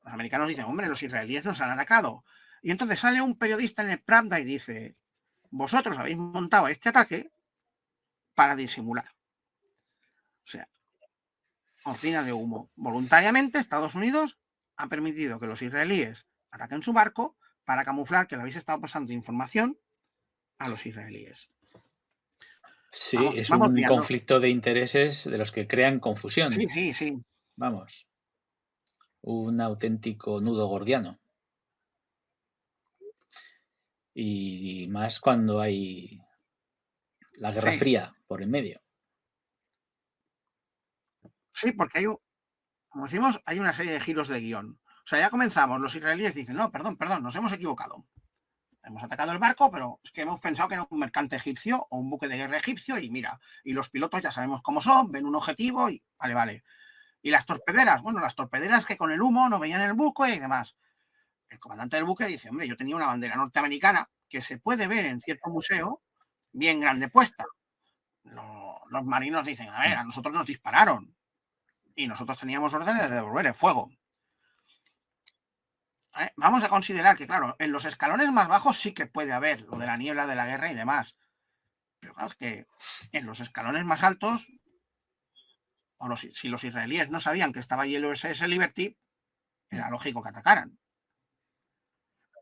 [SPEAKER 3] Los americanos dicen, hombre, los israelíes nos han atacado. Y entonces sale un periodista en el Pravda y dice, vosotros habéis montado este ataque para disimular. O sea, cortina de humo. Voluntariamente, Estados Unidos ha permitido que los israelíes ataquen su barco para camuflar que le habéis estado pasando información a los israelíes.
[SPEAKER 6] Sí, es un conflicto de intereses de los que crean confusión.
[SPEAKER 3] Sí, sí, sí.
[SPEAKER 6] Vamos, un auténtico nudo gordiano. Y más cuando hay la Guerra Fría por en medio.
[SPEAKER 3] Sí, porque hay, como decimos, hay una serie de giros de guión. O sea, ya comenzamos, los israelíes dicen, no, perdón, nos hemos equivocado. Hemos atacado el barco, pero es que hemos pensado que era un mercante egipcio o un buque de guerra egipcio y mira, y los pilotos ya sabemos cómo son, ven un objetivo y vale. Y las torpederas, bueno, las torpederas que con el humo no veían el buque y demás. El comandante del buque dice, hombre, yo tenía una bandera norteamericana que se puede ver en cierto museo bien grande puesta. Los marinos dicen, a ver, a nosotros nos dispararon y nosotros teníamos órdenes de devolver el fuego. Vamos a considerar que, claro, en los escalones más bajos sí que puede haber lo de la niebla de la guerra y demás. Pero claro, es que en los escalones más altos, si los israelíes no sabían que estaba allí el USS Liberty, era lógico que atacaran.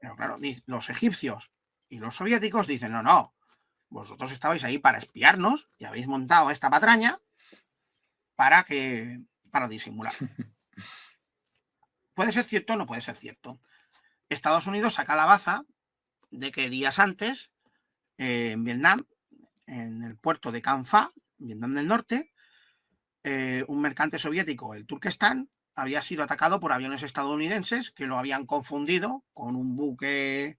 [SPEAKER 3] Pero claro, los egipcios y los soviéticos dicen, no, vosotros estabais ahí para espiarnos y habéis montado esta patraña para disimular. ¿Puede ser cierto o no puede ser cierto? Estados Unidos saca la baza de que días antes, en Vietnam, en el puerto de Can Pha, Vietnam del Norte, un mercante soviético, el Turquestán, había sido atacado por aviones estadounidenses que lo habían confundido con un buque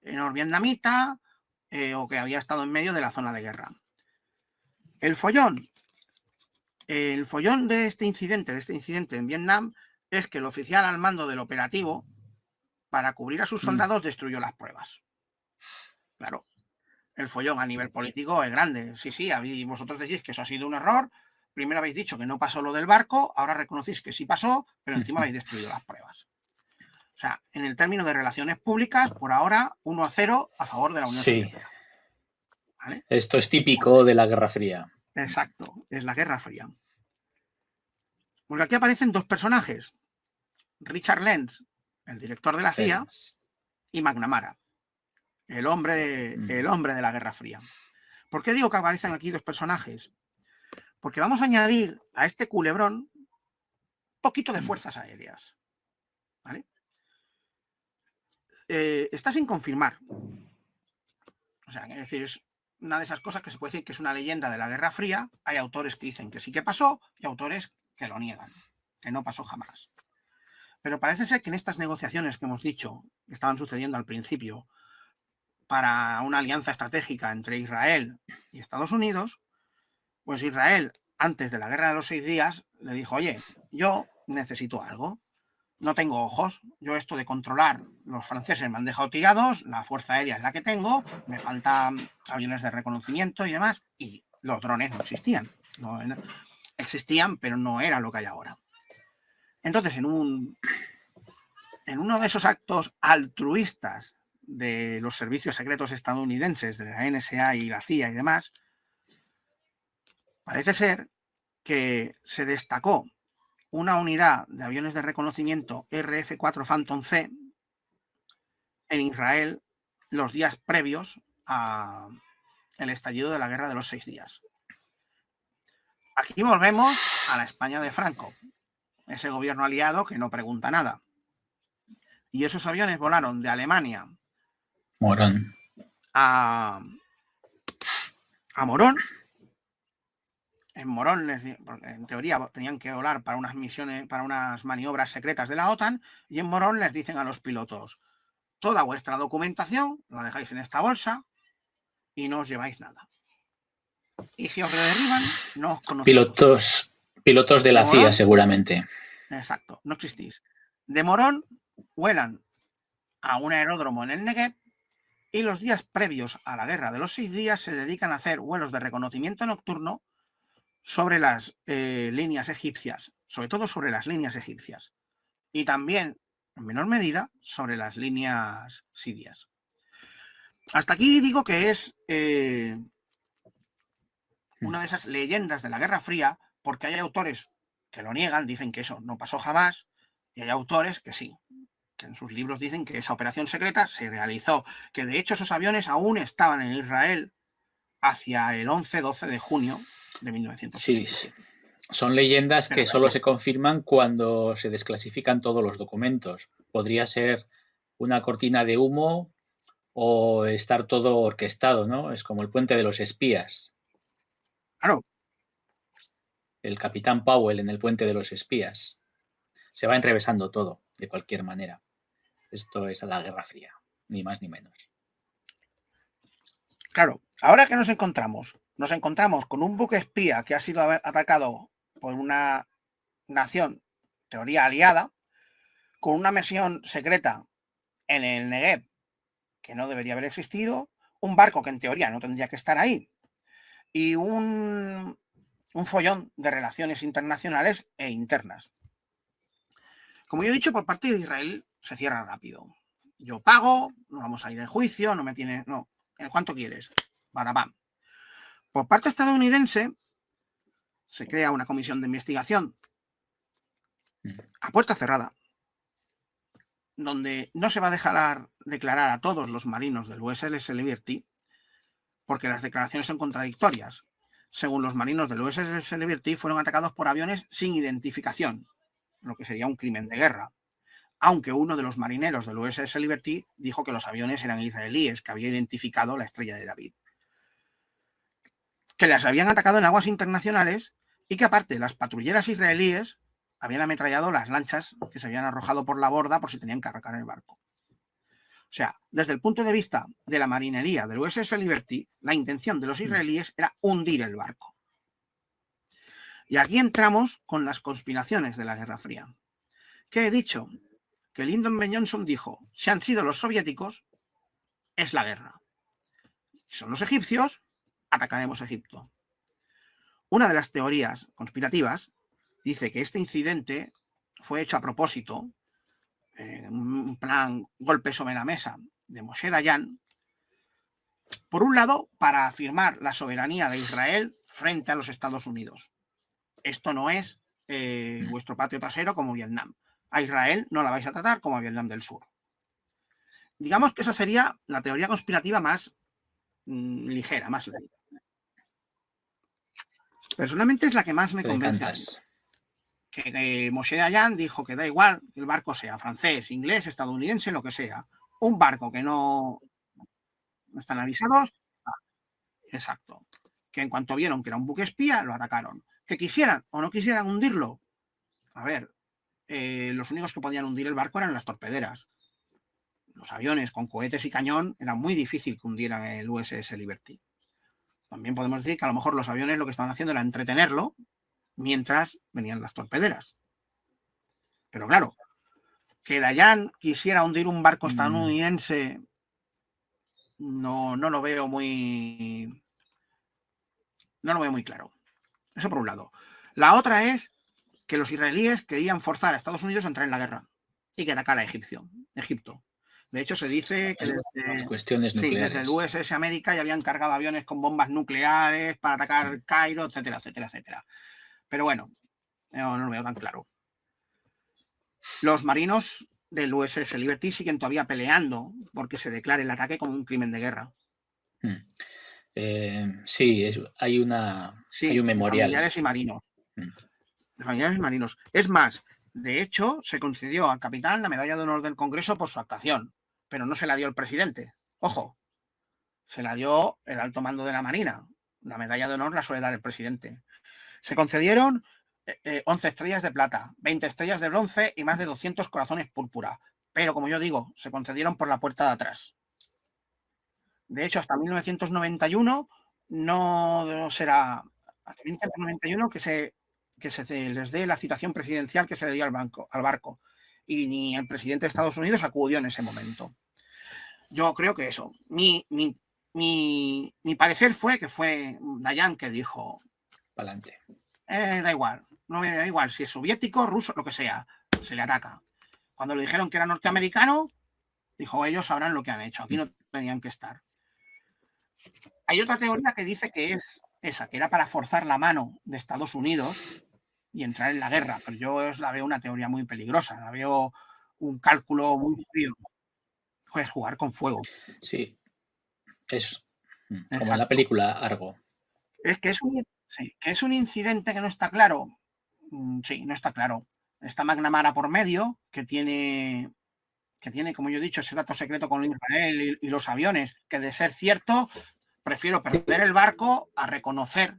[SPEAKER 3] norvietnamita o que había estado en medio de la zona de guerra. El follón de este incidente en Vietnam es que el oficial al mando del operativo, para cubrir a sus soldados, destruyó las pruebas. Claro, el follón a nivel político es grande. Sí, vosotros decís que eso ha sido un error. Primero habéis dicho que no pasó lo del barco, ahora reconocéis que sí pasó, pero encima habéis destruido las pruebas. O sea, en el término de relaciones públicas, por ahora, 1-0 a favor de la Unión Soviética. ¿Vale?
[SPEAKER 6] Esto es típico de la Guerra Fría.
[SPEAKER 3] Exacto, es la Guerra Fría. Porque aquí aparecen dos personajes. Richard Lenz, el director de la CIA, y McNamara, el hombre de la Guerra Fría. ¿Por qué digo que aparecen aquí dos personajes? Porque vamos a añadir a este culebrón un poquito de fuerzas aéreas. ¿Vale? Está sin confirmar, O sea, es decir, es una de esas cosas que se puede decir que es una leyenda de la Guerra Fría. Hay autores que dicen que sí que pasó y autores que lo niegan, que no pasó jamás. Pero parece ser que en estas negociaciones que hemos dicho, que estaban sucediendo al principio, para una alianza estratégica entre Israel y Estados Unidos, pues Israel, antes de la Guerra de los 6 días, le dijo, oye, yo necesito algo, no tengo ojos, yo esto de controlar, los franceses me han dejado tirados, la fuerza aérea es la que tengo, me faltan aviones de reconocimiento y demás, y los drones no existían, existían, pero no era lo que hay ahora. Entonces, en uno de esos actos altruistas de los servicios secretos estadounidenses, de la NSA y la CIA y demás, parece ser que se destacó una unidad de aviones de reconocimiento RF-4 Phantom C en Israel los días previos al estallido de la Guerra de los 6 días. Aquí volvemos a la España de Franco, ese gobierno aliado que no pregunta nada. Y esos aviones volaron de Alemania
[SPEAKER 6] Morón.
[SPEAKER 3] a Morón. En Morón, porque en teoría tenían que volar para unas misiones, para unas maniobras secretas de la OTAN, y en Morón les dicen a los pilotos, toda vuestra documentación la dejáis en esta bolsa y no os lleváis nada. Y si os derriban, no os conocemos.
[SPEAKER 6] Pilotos de la
[SPEAKER 3] Morón,
[SPEAKER 6] CIA, seguramente.
[SPEAKER 3] Exacto, no existís. De Morón vuelan a un aeródromo en el Negev y los días previos a la Guerra de los 6 días se dedican a hacer vuelos de reconocimiento nocturno sobre las líneas egipcias, sobre todo sobre las líneas egipcias, y también, en menor medida, sobre las líneas sirias. Hasta aquí digo que es una de esas leyendas de la Guerra Fría, porque hay autores que lo niegan, dicen que eso no pasó jamás, y hay autores que sí, que en sus libros dicen que esa operación secreta se realizó, que de hecho esos aviones aún estaban en Israel hacia el 11-12 de junio de 1967.
[SPEAKER 6] Sí, son leyendas
[SPEAKER 3] Pero
[SPEAKER 6] que solo se confirman cuando se desclasifican todos los documentos. Podría ser una cortina de humo o estar todo orquestado, ¿no? Es como el puente de los espías.
[SPEAKER 3] Claro.
[SPEAKER 6] El capitán Powell en el puente de los espías. Se va enrevesando todo, de cualquier manera. Esto es la Guerra Fría, ni más ni menos.
[SPEAKER 3] Claro, ahora que nos encontramos con un buque espía que ha sido atacado por una nación, teoría aliada, con una misión secreta en el Negev que no debería haber existido, un barco que en teoría no tendría que estar ahí, y un follón de relaciones internacionales e internas. Como yo he dicho, por parte de Israel se cierra rápido. Yo pago, no vamos a ir en juicio, no me tiene... No, ¿cuánto quieres? Barabam. Por parte estadounidense se crea una comisión de investigación a puerta cerrada, donde no se va a dejar declarar a todos los marinos del USS Liberty, porque las declaraciones son contradictorias. Según los marinos del USS Liberty, fueron atacados por aviones sin identificación, lo que sería un crimen de guerra. Aunque uno de los marineros del USS Liberty dijo que los aviones eran israelíes, que había identificado la Estrella de David. Que las habían atacado en aguas internacionales y que aparte las patrulleras israelíes habían ametrallado las lanchas que se habían arrojado por la borda por si tenían que arrancar el barco. O sea, desde el punto de vista de la marinería del USS Liberty, la intención de los israelíes era hundir el barco. Y aquí entramos con las conspiraciones de la Guerra Fría. ¿Qué he dicho? Que Lyndon B. Johnson dijo, si han sido los soviéticos, es la guerra. Si son los egipcios, atacaremos Egipto. Una de las teorías conspirativas dice que este incidente fue hecho a propósito, un plan golpe sobre la mesa de Moshe Dayan, por un lado, para afirmar la soberanía de Israel frente a los Estados Unidos. Esto no es vuestro patio trasero como Vietnam. A Israel no la vais a tratar como a Vietnam del Sur. Digamos que esa sería la teoría conspirativa más ligera, más light. Personalmente es la que más me convence. Que Moshe Dayan dijo que da igual que el barco sea francés, inglés, estadounidense, lo que sea. Un barco que no están avisados, Exacto. Que en cuanto vieron que era un buque espía, lo atacaron. Que quisieran o no quisieran hundirlo. A ver, los únicos que podían hundir el barco eran las torpederas. Los aviones con cohetes y cañón era muy difícil que hundieran el USS Liberty. También podemos decir que a lo mejor los aviones lo que estaban haciendo era entretenerlo mientras venían las torpederas. Pero claro, que Dayan quisiera hundir un barco estadounidense, no lo veo muy claro. Eso por un lado. La otra es que los israelíes querían forzar a Estados Unidos a entrar en la guerra y que atacara a Egipto. De hecho, se dice que desde el USS América ya habían cargado aviones con bombas nucleares para atacar Cairo, etcétera, etcétera, etcétera. Pero bueno, no lo veo tan claro. Los marinos del USS Liberty siguen todavía peleando porque se declare el ataque como un crimen de guerra.
[SPEAKER 6] Sí, hay un memorial.
[SPEAKER 3] Familiares y marinos. Familiares y marinos. Es más, de hecho, se concedió al capitán la medalla de honor del Congreso por su actuación, pero no se la dio el presidente. Ojo, se la dio el alto mando de la Marina. La medalla de honor la suele dar el presidente. Se concedieron 11 estrellas de plata, 20 estrellas de bronce y más de 200 corazones púrpura. Pero, como yo digo, se concedieron por la puerta de atrás. De hecho, hasta 1991 no será... Hasta 1991 que se les dé la citación presidencial que se le dio al barco. Y ni el presidente de Estados Unidos acudió en ese momento. Yo creo que eso. Mi parecer fue que fue Dayan que dijo...
[SPEAKER 6] Pa'lante.
[SPEAKER 3] Da igual. No me da igual si es soviético, ruso, lo que sea. Se le ataca. Cuando le dijeron que era norteamericano, dijo, ellos sabrán lo que han hecho. Aquí no tenían que estar. Hay otra teoría que dice que es esa, que era para forzar la mano de Estados Unidos y entrar en la guerra, pero yo la veo una teoría muy peligrosa, la veo un cálculo muy frío. Es jugar con fuego.
[SPEAKER 6] Sí, es como en la película Argo.
[SPEAKER 3] Es que es un incidente que no está claro. Sí, no está claro. Está McNamara por medio, que tiene, como yo he dicho, ese dato secreto con Israel y los aviones, que de ser cierto, prefiero perder el barco a reconocer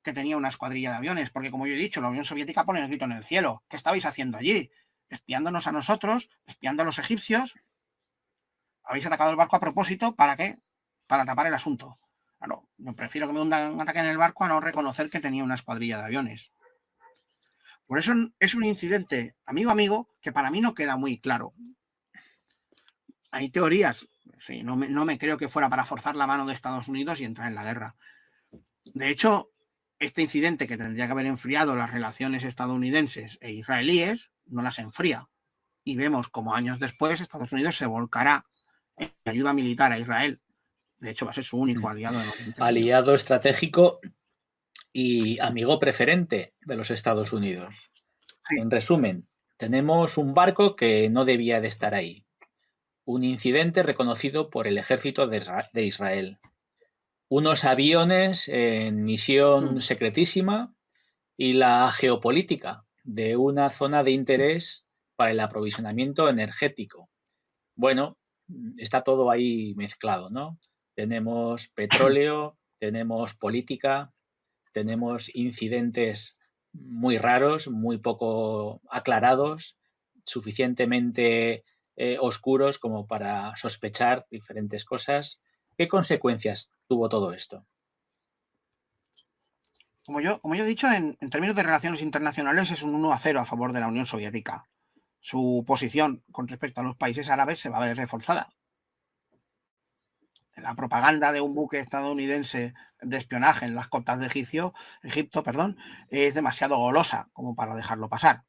[SPEAKER 3] que tenía una escuadrilla de aviones, porque como yo he dicho, la Unión Soviética pone el grito en el cielo. ¿Qué estabais haciendo allí? ¿Espiándonos a nosotros? ¿Espiando a los egipcios? ¿Habéis atacado el barco a propósito? ¿Para qué? Para tapar el asunto. Claro, yo prefiero que me hundan un ataque en el barco a no reconocer que tenía una escuadrilla de aviones. Por eso es un incidente, amigo, que para mí no queda muy claro. Hay teorías. Sí, no me creo que fuera para forzar la mano de Estados Unidos y entrar en la guerra. De hecho, este incidente que tendría que haber enfriado las relaciones estadounidenses e israelíes, no las enfría. Y vemos como años después Estados Unidos se volcará en ayuda militar a Israel. De hecho, va a ser su único aliado en Oriente Medio.
[SPEAKER 6] Aliado estratégico y amigo preferente de los Estados Unidos. Sí. En resumen, tenemos un barco que no debía de estar ahí. Un incidente reconocido por el ejército de Israel. Unos aviones en misión secretísima y la geopolítica de una zona de interés para el aprovisionamiento energético. Bueno, está todo ahí mezclado, ¿no? Tenemos petróleo, tenemos política, tenemos incidentes muy raros, muy poco aclarados, suficientemente oscuros como para sospechar diferentes cosas. ¿Qué consecuencias tuvo todo esto?
[SPEAKER 3] Como yo he dicho, en términos de relaciones internacionales es un 1-0 a favor de la Unión Soviética. Su posición con respecto a los países árabes se va a ver reforzada. La propaganda de un buque estadounidense de espionaje en las costas de Egipto, es demasiado golosa como para dejarlo pasar.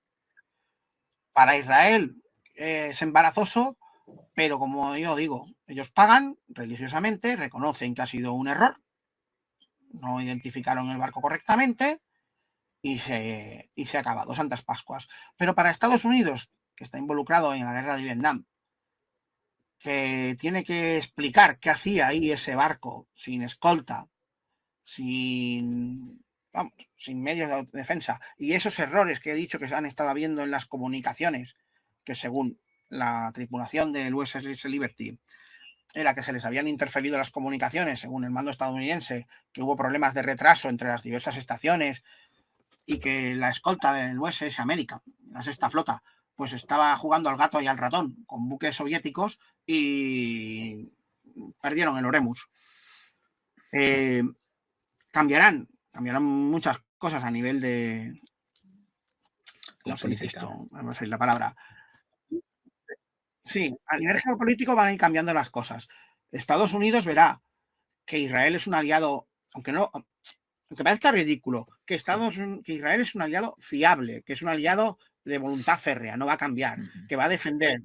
[SPEAKER 3] Para Israel es embarazoso, pero como yo digo, ellos pagan religiosamente, reconocen que ha sido un error, no identificaron el barco correctamente y se ha acabado. Santas Pascuas. Pero para Estados Unidos, que está involucrado en la guerra de Vietnam, que tiene que explicar qué hacía ahí ese barco sin escolta, sin medios de defensa, y esos errores que he dicho que se han estado habiendo en las comunicaciones, que según la tripulación del USS Liberty era que se les habían interferido las comunicaciones, según el mando estadounidense, que hubo problemas de retraso entre las diversas estaciones y que la escolta del USS América, la sexta flota, pues estaba jugando al gato y al ratón con buques soviéticos y perdieron el Oremus. Cambiarán muchas cosas a nivel de... ¿Cómo se dice esto? Vamos a ir la palabra. Sí, a nivel geopolítico van a ir cambiando las cosas. Estados Unidos verá que Israel es un aliado, aunque parezca ridículo, que Israel es un aliado fiable, que es un aliado de voluntad férrea, no va a cambiar, que va a defender,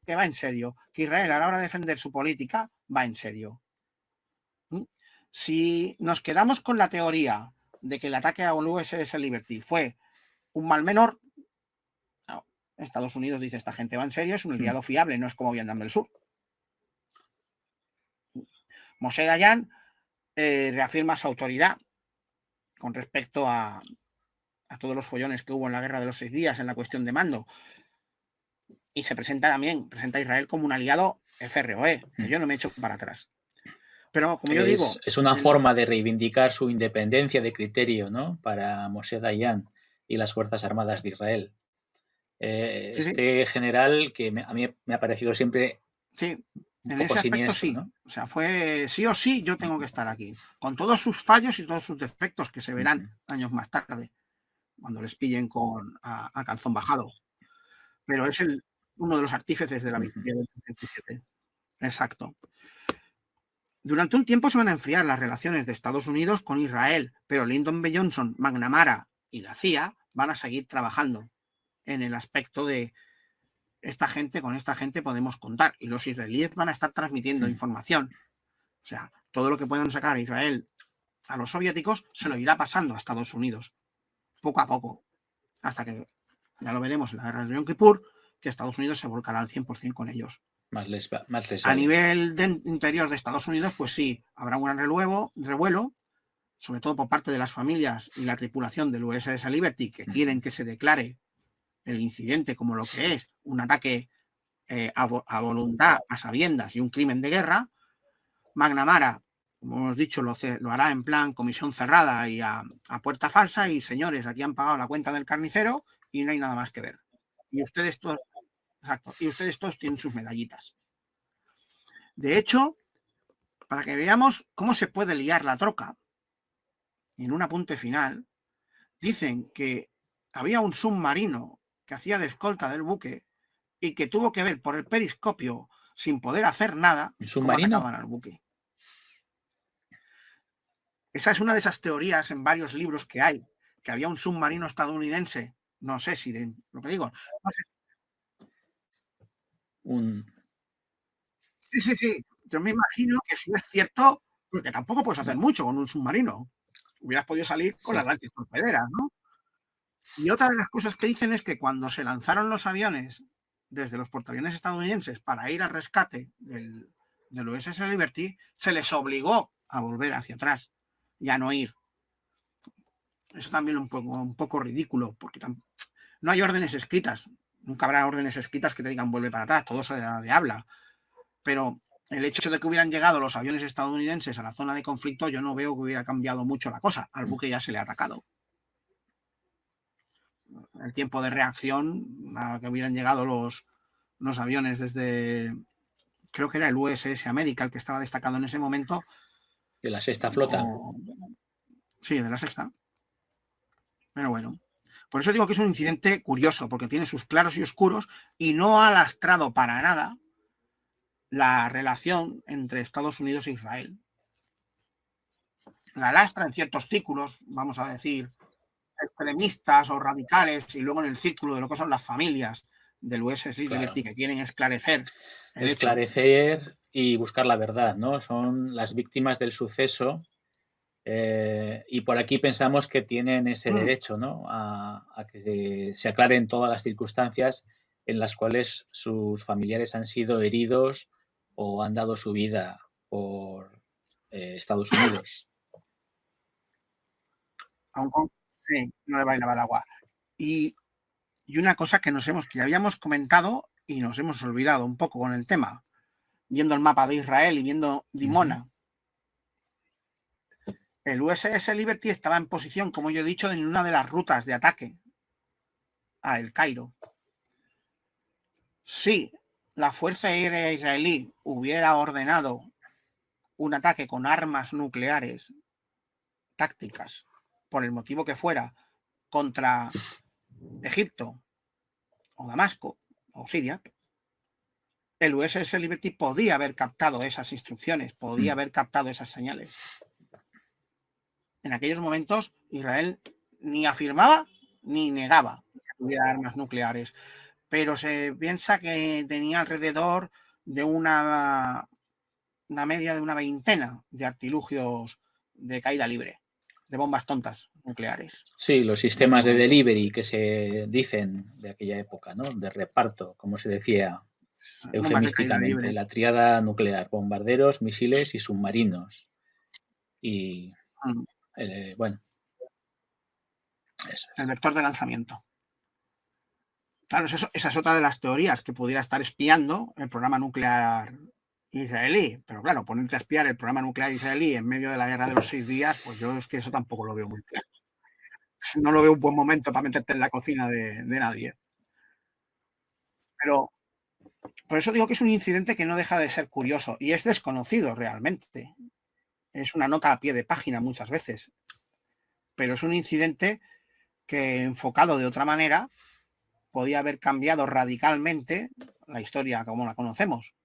[SPEAKER 3] que va en serio, que Israel a la hora de defender su política va en serio. Si nos quedamos con la teoría de que el ataque a USS Liberty fue un mal menor, no, Estados Unidos dice, esta gente va en serio, es un aliado fiable, no es como Vietnam del Sur. Moshe Dayan reafirma su autoridad con respecto a todos los follones que hubo en la Guerra de los 6 días en la cuestión de mando. Y se presenta a Israel como un aliado FROE, que yo no me echo para atrás. Pero, como yo digo...
[SPEAKER 6] Es una forma de reivindicar su independencia de criterio, ¿no? Para Moshe Dayan y las Fuerzas Armadas de Israel. Este general que a mí me ha parecido siempre...
[SPEAKER 3] Sí, en ese aspecto sí, ¿no? O sea, fue sí o sí, yo tengo que estar aquí, con todos sus fallos y todos sus defectos que se verán años más tarde, cuando les pillen a calzón bajado. Pero es uno de los artífices de la victoria del 67. Exacto. Durante un tiempo se van a enfriar las relaciones de Estados Unidos con Israel, pero Lyndon B. Johnson, McNamara y la CIA van a seguir trabajando en el aspecto de con esta gente podemos contar, y los israelíes van a estar transmitiendo información. O sea, todo lo que puedan sacar a Israel a los soviéticos se lo irá pasando a Estados Unidos, poco a poco, hasta que, ya lo veremos en la guerra de Yom Kippur, que Estados Unidos se volcará al 100% con ellos.
[SPEAKER 6] Más les
[SPEAKER 3] a nivel interior de Estados Unidos, pues sí, habrá un gran revuelo, sobre todo por parte de las familias y la tripulación del USS Liberty, que quieren que se declare el incidente como lo que es, un ataque a voluntad, a sabiendas y un crimen de guerra. McNamara, como hemos dicho, lo hará en plan comisión cerrada y a puerta falsa, y señores, aquí han pagado la cuenta del carnicero y no hay nada más que ver. Y ustedes todos tienen sus medallitas. De hecho, para que veamos cómo se puede liar la troca, en un apunte final, dicen que había un submarino que hacía de escolta del buque y que tuvo que ver por el periscopio, sin poder hacer nada, cómo atacaban al buque. Esa es una de esas teorías en varios libros que hay, que había un submarino estadounidense, no sé si de lo que digo, no sé. Sí. Yo me imagino que si es cierto, porque tampoco puedes hacer mucho con un submarino. Hubieras podido salir con las lanchas torpederas, ¿no? Y otra de las cosas que dicen es que cuando se lanzaron los aviones desde los portaaviones estadounidenses para ir al rescate del USS Liberty, se les obligó a volver hacia atrás y a no ir. Eso también es un poco ridículo, porque no hay órdenes escritas. Nunca habrá órdenes escritas que te digan vuelve para atrás, todo se da de habla. Pero el hecho de que hubieran llegado los aviones estadounidenses a la zona de conflicto, yo no veo que hubiera cambiado mucho la cosa. Al buque ya se le ha atacado. El tiempo de reacción a que hubieran llegado los aviones desde, creo que era el USS América el que estaba destacado en ese momento.
[SPEAKER 6] De la sexta flota.
[SPEAKER 3] Sí, de la sexta. Pero bueno, por eso digo que es un incidente curioso, porque tiene sus claros y oscuros y no ha lastrado para nada la relación entre Estados Unidos e Israel. La lastra en ciertos círculos, vamos a decir, extremistas o radicales, y luego en el círculo de lo que son las familias del USS Liberty, que quieren esclarecer
[SPEAKER 6] y buscar la verdad, ¿no? Son las víctimas del suceso y por aquí pensamos que tienen ese derecho, ¿no? A que se aclaren todas las circunstancias en las cuales sus familiares han sido heridos o han dado su vida por Estados Unidos.
[SPEAKER 3] Sí, no le bailaba el agua. Y una cosa que habíamos comentado y nos hemos olvidado un poco con el tema, viendo el mapa de Israel y viendo Dimona, el USS Liberty estaba en posición, como yo he dicho, en una de las rutas de ataque a El Cairo. Si la Fuerza Aérea israelí hubiera ordenado un ataque con armas nucleares tácticas, por el motivo que fuera, contra Egipto o Damasco o Siria, el USS Liberty podía haber captado esas instrucciones, podía haber captado esas señales. En aquellos momentos, Israel ni afirmaba ni negaba que tuviera armas nucleares, pero se piensa que tenía alrededor de una media de una veintena de artilugios de caída libre, de bombas tontas nucleares.
[SPEAKER 6] Sí, los sistemas de delivery que se dicen de aquella época, ¿no? De reparto, como se decía eufemísticamente, la tríada nuclear, bombarderos, misiles y submarinos. Y bueno, eso.
[SPEAKER 3] El vector de lanzamiento. Claro, esa es otra de las teorías, que pudiera estar espiando el programa nuclear israelí. Pero claro, ponerte a espiar el programa nuclear israelí en medio de la guerra de los 6 días, pues yo es que eso tampoco lo veo muy claro. No lo veo un buen momento para meterte en la cocina de nadie. Pero por eso digo que es un incidente que no deja de ser curioso y es desconocido realmente. Es una nota a pie de página muchas veces. Pero es un incidente que, enfocado de otra manera, podía haber cambiado radicalmente la historia como la conocemos.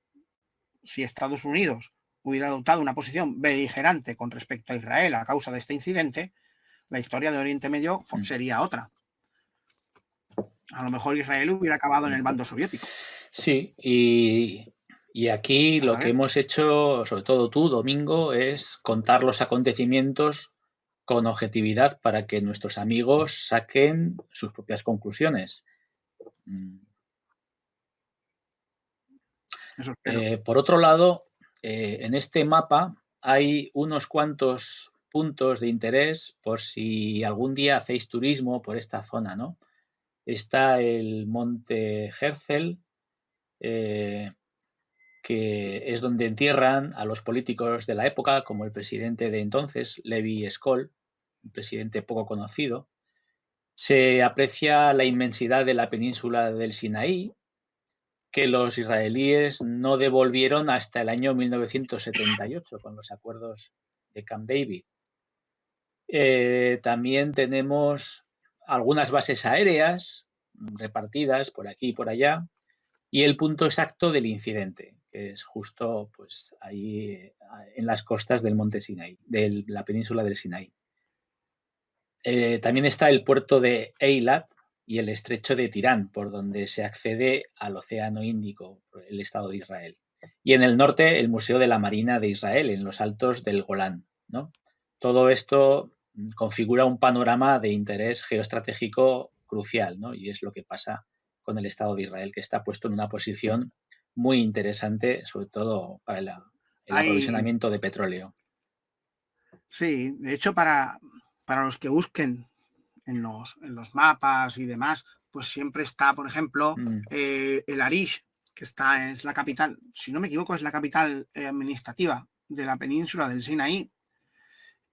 [SPEAKER 3] Si Estados Unidos hubiera adoptado una posición beligerante con respecto a Israel a causa de este incidente, la historia de Oriente Medio sería otra. A lo mejor Israel hubiera acabado en el bando soviético.
[SPEAKER 6] Sí, y aquí lo que hemos hecho, sobre todo tú, Domingo, es contar los acontecimientos con objetividad para que nuestros amigos saquen sus propias conclusiones. Por otro lado, en este mapa hay unos cuantos puntos de interés por si algún día hacéis turismo por esta zona, ¿no? Está el monte Herzl, que es donde entierran a los políticos de la época, como el presidente de entonces, Levi Eshkol, un presidente poco conocido. Se aprecia la inmensidad de la península del Sinaí, que los israelíes no devolvieron hasta el año 1978 con los acuerdos de Camp David. También tenemos algunas bases aéreas repartidas por aquí y por allá y el punto exacto del incidente, que es justo pues ahí en las costas del monte Sinaí, de la península del Sinaí. También está el puerto de Eilat y el estrecho de Tirán, por donde se accede al Océano Índico, el Estado de Israel. Y en el norte, el Museo de la Marina de Israel, en los altos del Golán, ¿no? Todo esto configura un panorama de interés geoestratégico crucial, ¿no? Y es lo que pasa con el Estado de Israel, que está puesto en una posición muy interesante, sobre todo para el aprovisionamiento de petróleo.
[SPEAKER 3] Sí, de hecho, para los que busquen en los mapas y demás, pues siempre está, por ejemplo, el Arish, que es la capital, si no me equivoco, es la capital administrativa de la península del Sinaí,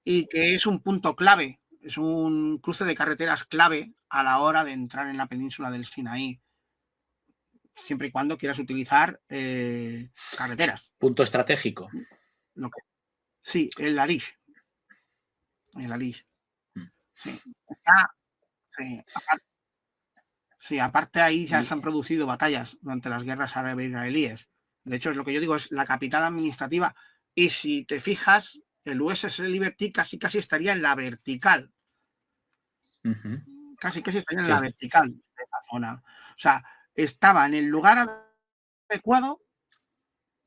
[SPEAKER 3] y que es un punto clave, es un cruce de carreteras clave a la hora de entrar en la península del Sinaí, siempre y cuando quieras utilizar carreteras.
[SPEAKER 6] Punto estratégico.
[SPEAKER 3] Sí, el Arish. El Arish. Sí, está. Sí, aparte ahí ya se han producido batallas durante las guerras árabe-israelíes. De hecho, es lo que yo digo, es la capital administrativa. Y si te fijas, el USS Liberty casi estaría en la vertical. Casi estaría en la vertical de esa zona. O sea, estaba en el lugar adecuado,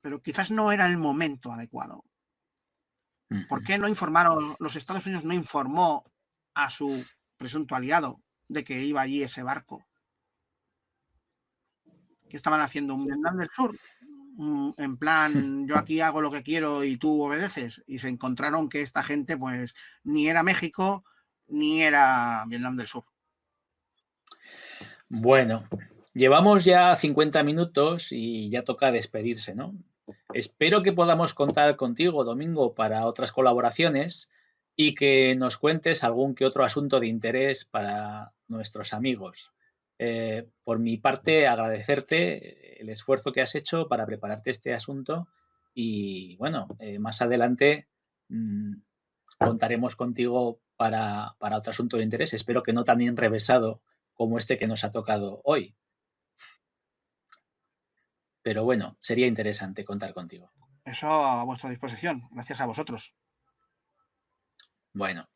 [SPEAKER 3] pero quizás no era el momento adecuado. ¿Por qué no informaron? Los Estados Unidos no informó a su presunto aliado de que iba allí ese barco. ¿Qué estaban haciendo? ¿Un Vietnam del Sur? En plan, yo aquí hago lo que quiero y tú obedeces. Y se encontraron que esta gente pues ni era México ni era Vietnam del Sur.
[SPEAKER 6] Bueno, llevamos ya 50 minutos y ya toca despedirse, ¿no? Espero que podamos contar contigo, Domingo, para otras colaboraciones y que nos cuentes algún que otro asunto de interés para nuestros amigos. Por mi parte, agradecerte el esfuerzo que has hecho para prepararte este asunto y, bueno, más adelante contaremos contigo para otro asunto de interés. Espero que no tan enrevesado como este que nos ha tocado hoy. Pero bueno, sería interesante contar contigo.
[SPEAKER 3] Eso a vuestra disposición. Gracias a vosotros.
[SPEAKER 6] Bueno,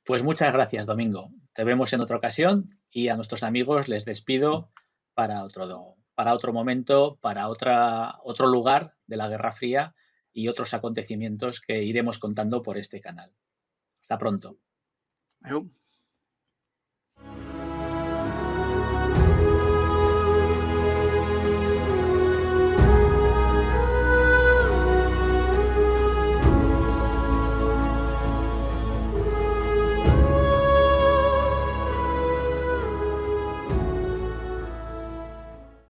[SPEAKER 6] pues muchas gracias, Domingo. Te vemos en otra ocasión y a nuestros amigos les despido para otro momento, para otro lugar de la Guerra Fría y otros acontecimientos que iremos contando por este canal. Hasta pronto.
[SPEAKER 3] Adiós.